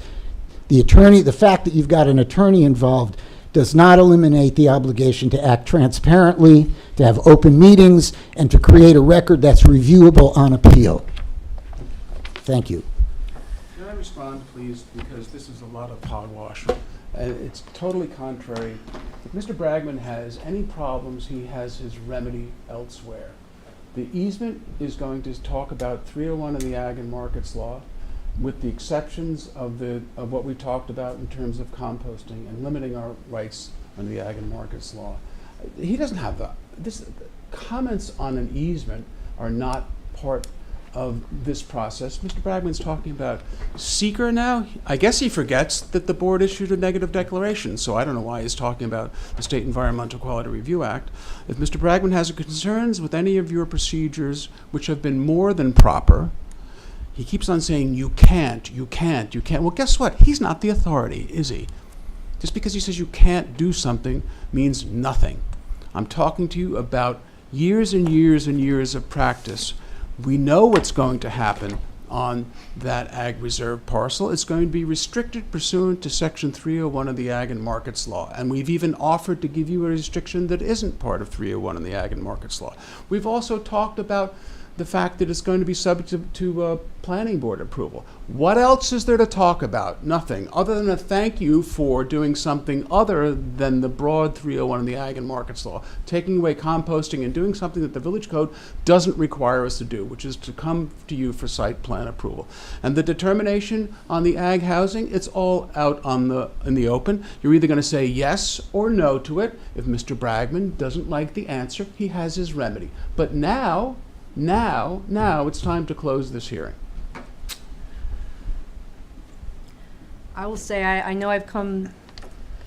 The fact that you've got an attorney involved does not eliminate the obligation to act transparently, to have open meetings, and to create a record that's reviewable on appeal. Thank you. Can I respond, please, because this is a lot of hogwash, and it's totally contrary. If Mr. Bragman has any problems, he has his remedy elsewhere. The easement is going to talk about 301 of the Ag and Markets Law, with the exceptions of what we talked about in terms of composting and limiting our rights under the Ag and Markets Law. He doesn't have comments on an easement are not part of this process. Mr. Bragman's talking about seeker now. I guess he forgets that the board issued a negative declaration, so I don't know why he's talking about the State Environmental Quality Review Act. If Mr. Bragman has concerns with any of your procedures, which have been more than proper, he keeps on saying, you can't. Well, guess what? He's not the authority, is he? Just because he says you can't do something means nothing. I'm talking to you about years and years and years of practice. We know what's going to happen on that ag reserve parcel. It's going to be restricted pursuant to Section 301 of the Ag and Markets Law. And we've even offered to give you a restriction that isn't part of 301 of the Ag and Markets Law. We've also talked about the fact that it's going to be subject to planning board approval. What else is there to talk about? Nothing, other than a thank you for doing something other than the broad 301 of the Ag and Markets Law, taking away composting and doing something that the village code doesn't require us to do, which is to come to you for site plan approval. And the determination on the ag housing, it's all out in the open. You're either going to say yes or no to it. If Mr. Bragman doesn't like the answer, he has his remedy. But now it's time to close this hearing. I will say, I know I've come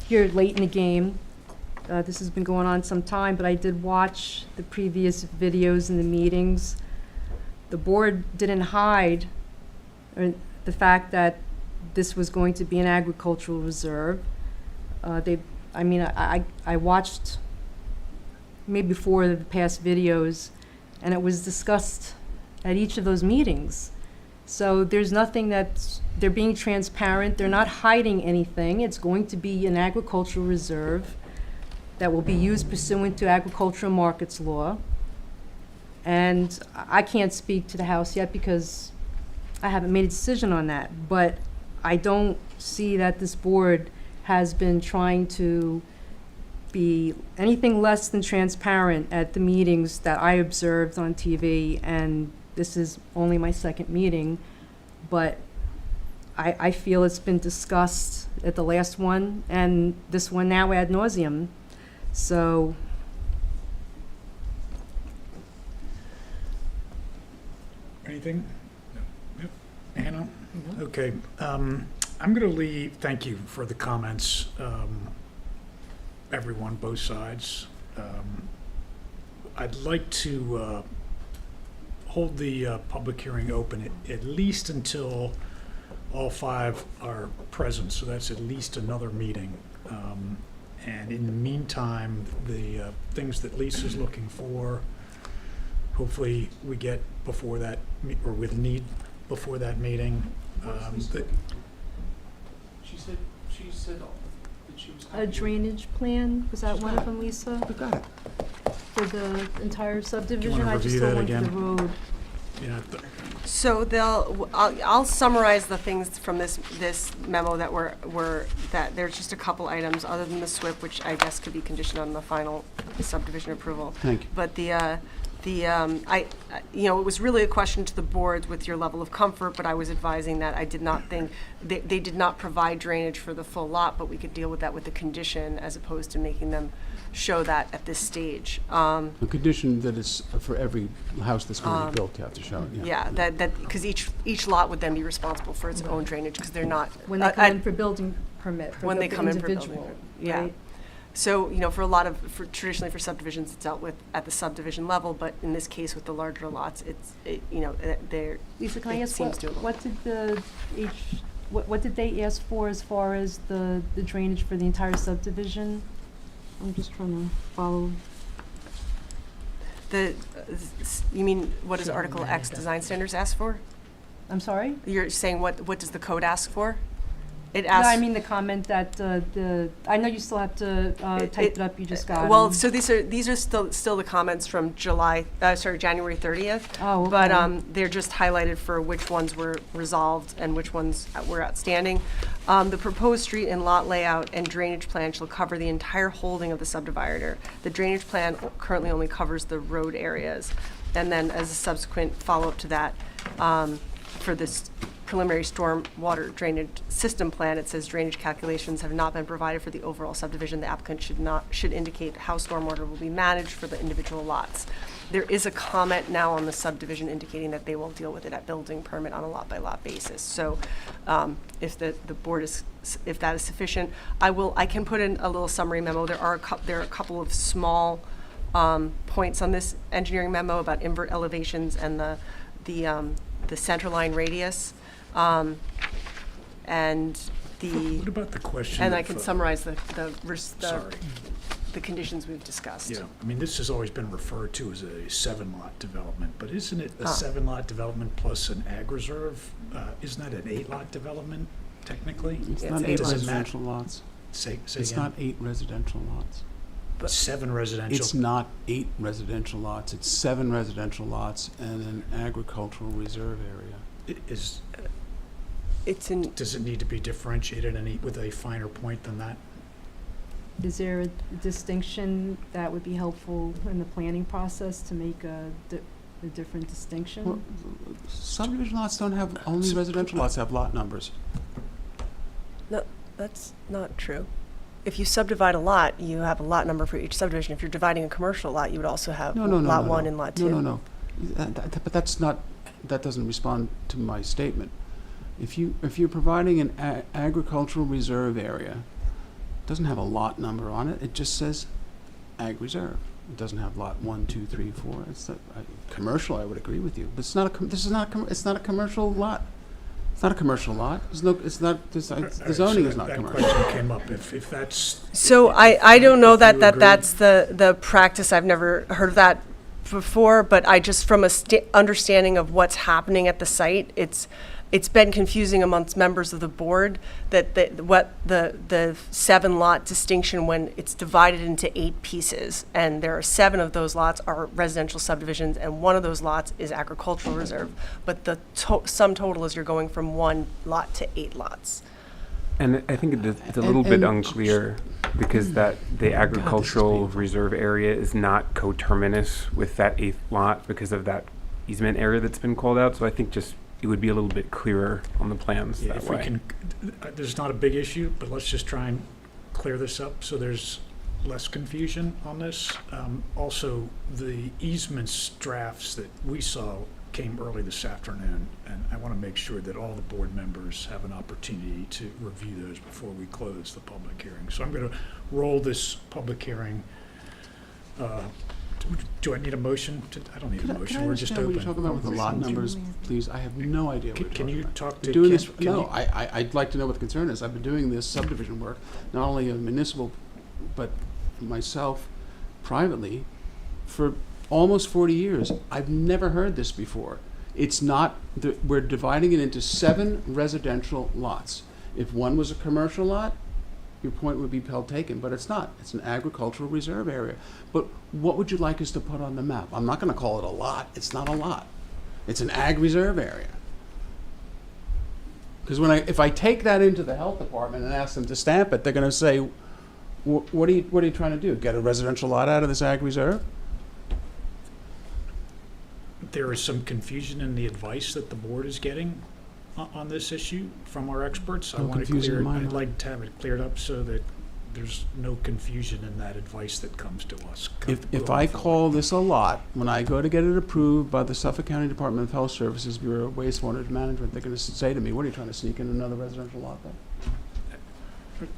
here late in the game. This has been going on some time, but I did watch the previous videos and the meetings. The board didn't hide the fact that this was going to be an agricultural reserve. I watched maybe 4 of the past videos, and it was discussed at each of those meetings. So there's nothing they're being transparent, they're not hiding anything. It's going to be an agricultural reserve that will be used pursuant to agricultural markets law. And I can't speak to the House yet because I haven't made a decision on that, but I don't see that this board has been trying to be anything less than transparent at the meetings that I observed on TV, and this is only my second meeting, but I feel it's been discussed at the last one and this one now ad nauseum. So Anything? No. Yep. Hannah? Okay. I'm going to thank you for the comments, everyone, both sides. I'd like to hold the public hearing open at least until all 5 are present, so that's at least another meeting. And in the meantime, the things that Lisa's looking for, hopefully we get before that, or we'll need before that meeting. She said that she was. a drainage plan, was that one of them, Lisa? We got it. For the entire subdivision? I just review don't that want the again? road. Yeah, So I'll summarize the things from this memo that were that there's just a couple items other than the SWIP, which I guess could be conditioned on the final subdivision approval. Thank you. But it was really a question to the board with your level of comfort, but I was advising that I did not think, they did not provide drainage for the full lot, but we could deal with that with the condition as opposed to making them show that at this stage. A condition that is for every house that's going to be built, you have to show it, Yeah, that, because each lot would then be responsible for its own drainage, because they're not. When they come in for building permit, for When they the come in for individual, building, yeah. right? So, traditionally for subdivisions, it's dealt with at the subdivision level, but in this case with the larger lots, they're. Lisa, can I it ask seems doable. what did they ask for as far as the drainage for the entire subdivision? I'm just trying to follow. You mean, what does Article X design standards ask for? I'm sorry? You're saying what does the code ask for? It No, asks. I mean the comment that I know you still have to type it up, you just got Well, 'em. so these are still the comments from January 30th. Oh, okay. But they're just highlighted for which ones were resolved and which ones were outstanding. The proposed street and lot layout and drainage plan shall cover the entire holding of the subdivider. The drainage plan currently only covers the road areas. And then as a subsequent follow-up to that, for this preliminary storm water drainage system plan, it says drainage calculations have not been provided for the overall subdivision. The applicant should indicate how stormwater will be managed for the individual lots. There is a comment now on the subdivision indicating that they will deal with it at building permit on a lot-by-lot basis. So if the board if that is sufficient, I can put in a little summary memo. There are a couple of small points on this engineering memo about invert elevations and the centerline radius. And what about the question? and I of, can summarize the Sorry. the conditions we've discussed. Yeah, I mean, this has always been referred to as a 7-lot development, but isn't it a 7-lot development plus an ag reserve? Isn't that an 8-lot development technically? It's Yeah, not it's 8 Does it residential lots. Say It's again? not 8 residential lots. But 7 residential. It's not 8 residential lots, it's 7 residential lots and an agricultural reserve area. It's in. Does it need to be differentiated with a finer point than that? Is there a distinction that would be helpful in the planning process to make a different distinction? Well, subdivision lots don't have, only residential lots have lot numbers. No, that's not true. If you subdivide a lot, you have a lot number for each subdivision. If you're dividing a commercial lot, you would also have lot 1 and lot 2. No. But that doesn't respond to my statement. If you're providing an agricultural reserve area, it doesn't have a lot number on it. It just says ag reserve. It doesn't have lot 1, 2, 3, 4. It's not, commercial. I would agree with you, but it's not a. It's not a commercial lot. It's not a commercial lot. The zoning is not commercial. That question came up, if that's. So I don't know if you agree. that's the practice. I've never heard of that before, but I just, from a understanding of what's happening at the site, it's been confusing amongst members of the board what the 7-lot distinction when it's divided into 8 pieces, and there are 7 of those lots are residential subdivisions, and 1 of those lots is agricultural reserve. But the sum total is you're going from 1 lot to 8 lots. And I think it's a little bit unclear because that the agricultural reserve area is not coterminous with that 8th lot because of that easement area that's been called out. So I think just it would be a little bit clearer on the plans Yeah, that if we way. can, there's not a big issue, but let's just try and clear this up so there's less confusion on this. Also, the easements drafts that we saw came early this afternoon, and I want to make sure that all the board members have an opportunity to review those before we close the public hearing. So I'm going to roll this public hearing. Do I need a motion? I don't need a motion. We're just Can I understand what you're open. talking about with the lot numbers, please? I have no idea what you're Can talking you about. talk to Doing Ken? this, Can no, you- I'd like to know what the concern is. I've been doing this subdivision work, not only in municipal, but myself privately, for almost 40 years. I've never heard this before. It's not, we're dividing it into 7 residential lots. If one was a commercial lot, your point would be well taken, but it's not. It's an agricultural reserve area. But what would you like us to put on the map? I'm not going to call it a lot. It's not a lot. It's an ag reserve area. Because if I take that into the health department and ask them to stamp it, they're going to say, what are you trying to do? Get a residential lot out of this ag reserve? There is some confusion in the advice that the board is getting on this issue from our experts. I No want to confusion clear, in my I'd mind. like to have it cleared up so that there's no confusion in that advice that comes to us. If going I forward. call this a lot, when I go to get it approved by the Suffolk County Department of Health Services Bureau of Wastewater Management, they're going to say to me, what are you trying to sneak in another residential lot there?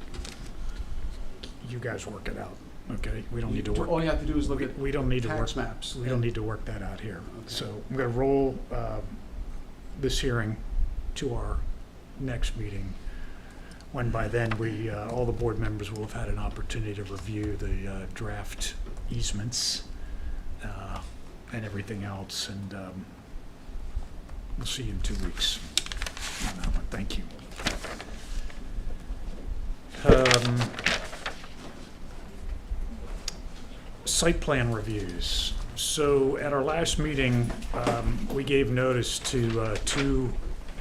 You guys work it out, okay? We don't need to work. All you have to do is look at We don't need to work. tax maps. We don't need to work that out here. Okay. So I'm going to roll this hearing to our next meeting, when by then all the board members will have had an opportunity to review the draft easements and everything else, and we'll see you in 2 weeks on that one. Thank you. Site plan reviews. So at our last meeting, we gave notice to 2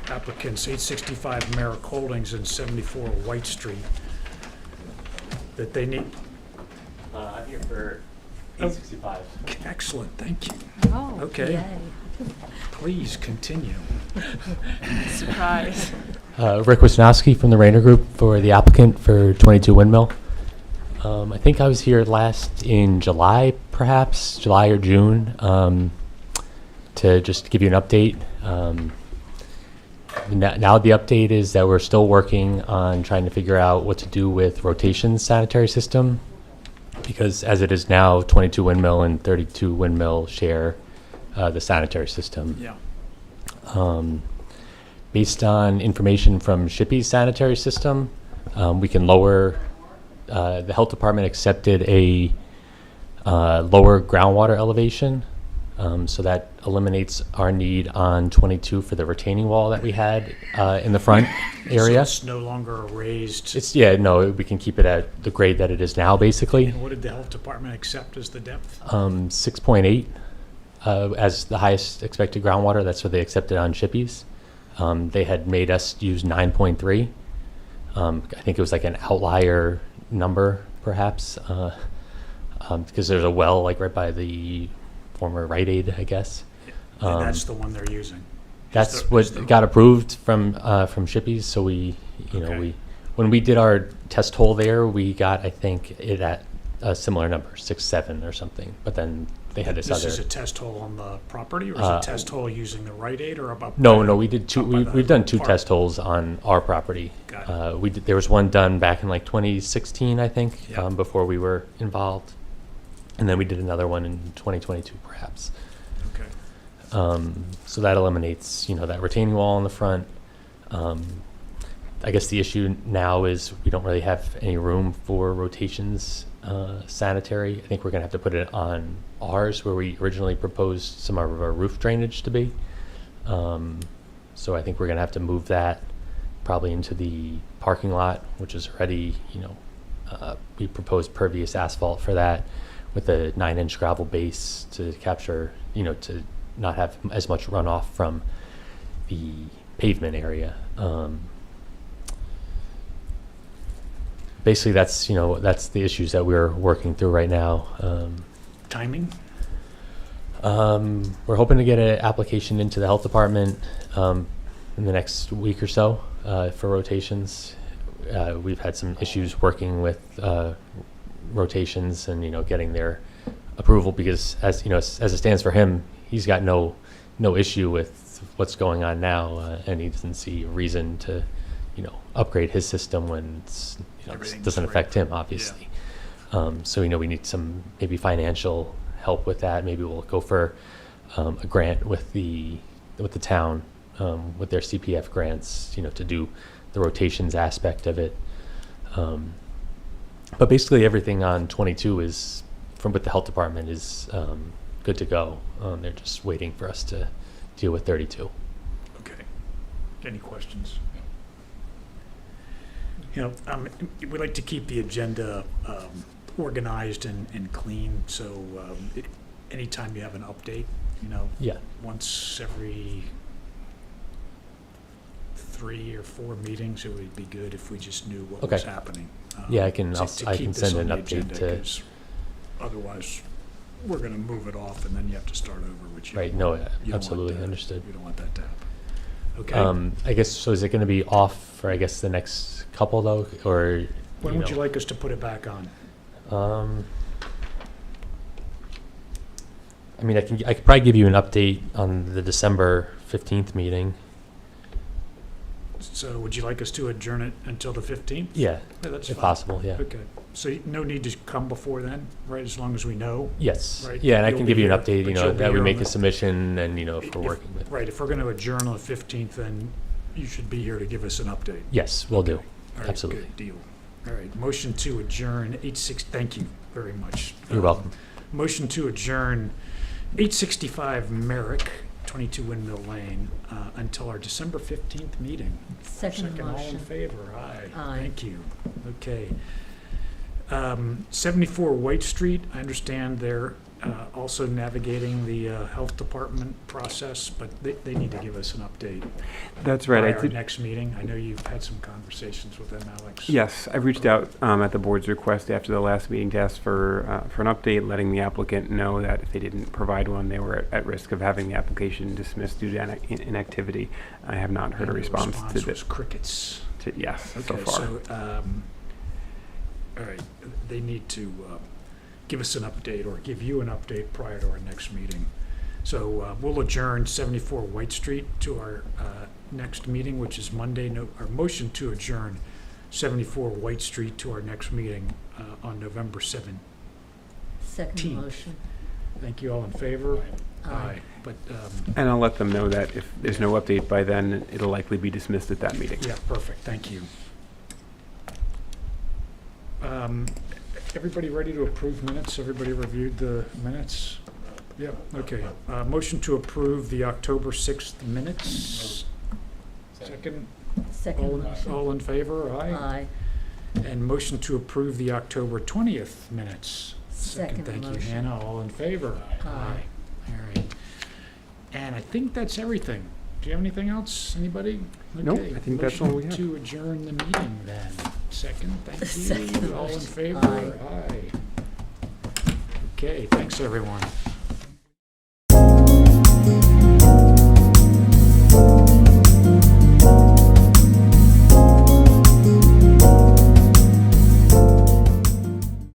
applicants, 865 Merrick Holdings and 74 White Street, that they need. I'm here for 865. Excellent, thank you. Oh, Okay. yay. Please continue. Surprise. Rick Wisnowski from the Rayner Group for the applicant for 22 Windmill. I think I was here last in July, perhaps, July or June, to just give you an update. Now the update is that we're still working on trying to figure out what to do with Rotation's sanitary system, because as it is now, 22 Windmill and 32 Windmill share the sanitary system. Yeah. Based on information from Shippey's sanitary system, we can lower, the health department accepted a lower groundwater elevation. So that eliminates our need on 22 for the retaining wall that we had in the front area. So it's no longer a raised. We can keep it at the grade that it is now, basically. And what did the health department accept as the depth? 6.8 as the highest expected groundwater. That's what they accepted on Shippey's. They had made us use 9.3. I think it was like an outlier number, perhaps, because there's a well like right by the former Rite Aid, I guess. And that's the one they're using. That's Is what the- got approved from Shippey's. So Okay. when we did our test hole there, we got, I think, it at a similar number, 6.7 or something. But then they had this This other. is a test hole on the property, or is it a test hole using the Rite Aid, or about? No, we did two. up by the We've done 2 park? test holes on our property. Got it. There was one done back in like 2016, I think, Yeah. before we were involved, and then we did another one in 2022, perhaps. Okay. So that eliminates, that retaining wall in the front. I guess the issue now is we don't really have any room for Rotation's sanitary. I think we're gonna have to put it on ours, where we originally proposed some of our roof drainage to be. So I think we're gonna have to move that probably into the parking lot, which is already, we proposed pervious asphalt for that with a 9-inch gravel base to capture, to not have as much runoff from the pavement area. basically, that's, that's the issues that we're working through right now. Timing? We're hoping to get an application into the health department in the next week or so for rotations. We've had some issues working with rotations and, getting their approval because as it stands for him, he's got no issue with what's going on now, and he doesn't see a reason to, upgrade his system when it's, it Everything's doesn't right. affect him, obviously. So, we need some maybe financial help with that. Maybe we'll go for a grant with the town, with their CPF grants, to do the rotations aspect of it. But basically everything on 22 is with the health department is good to go. They're just waiting for us to deal with 32. Okay. Any questions? We like to keep the agenda organized and clean, so anytime you have an update, Yeah. once every 3 or 4 meetings, it would be good if we just knew what was Okay. happening. Yeah, I can to keep this send on an the update agenda, to. 'cause otherwise, we're going to move it off, and then you have to start over, which you Right. don't No. want- you don't want Absolutely that. understood. You don't want that to happen. Okay. I guess so. Is it going to be off for the next couple though, or When would you like us to put it back on? I could probably give you an update on the December 15th meeting. So would you like us to adjourn it until the 15th? Yeah, Yeah, that's if fine. possible. Yeah. Okay. So no need to come before then, right? As long as we know? Yes. Right, Yeah, and I you'll can be give you an here, update. but you'll be That we here make on a the- submission, and if we're working with. Right, if we're going to adjourn on the 15th, then you should be here to give us an update. Yes, we'll do. All right, Absolutely. Good deal. All right, motion to adjourn 8:06, thank you very much. You're welcome. Motion to adjourn 865 Merrick, 22 Windmill Lane, until our December 15th meeting. Second All in motion. favor? Aye. Aye. Thank you. Okay. 74 White Street, I understand they're also navigating the health department process, but they need to give us an update That's right. by I our did, next meeting. I know you've had some conversations with them, Alex. yes, I reached out at the board's request after the last meeting to ask for an update, letting the applicant know that if they didn't provide one, they were at risk of having the application dismissed due to inactivity. I have not heard a And the response to was this. crickets. Yes, so Okay, far. so, all right, they need to give us an update or give you an update prior to our next meeting. So we'll adjourn 74 White Street to our next meeting, which is Monday. Our motion to adjourn 74 White Street to our next meeting on November 7th. Second 15th. motion. Thank you all in favor? Aye. But, And I'll let them know that if there's no update by then, it'll likely be dismissed at that meeting. yeah, perfect, thank you. Everybody ready to approve minutes? Everybody reviewed the minutes? Yeah, okay. Motion to approve the October 6th minutes. Second, Second motion. all in favor? Aye. Aye. And motion to approve the October 20th minutes. Second Thank you, motion. Hannah. All in favor? Aye. All right. And I think that's everything. Do you have anything else? Anybody? Nope, Okay, I think that's all we motion have. to adjourn the meeting then. Second, thank you. Second All in motion. favor? Aye. Aye. Okay, thanks, everyone.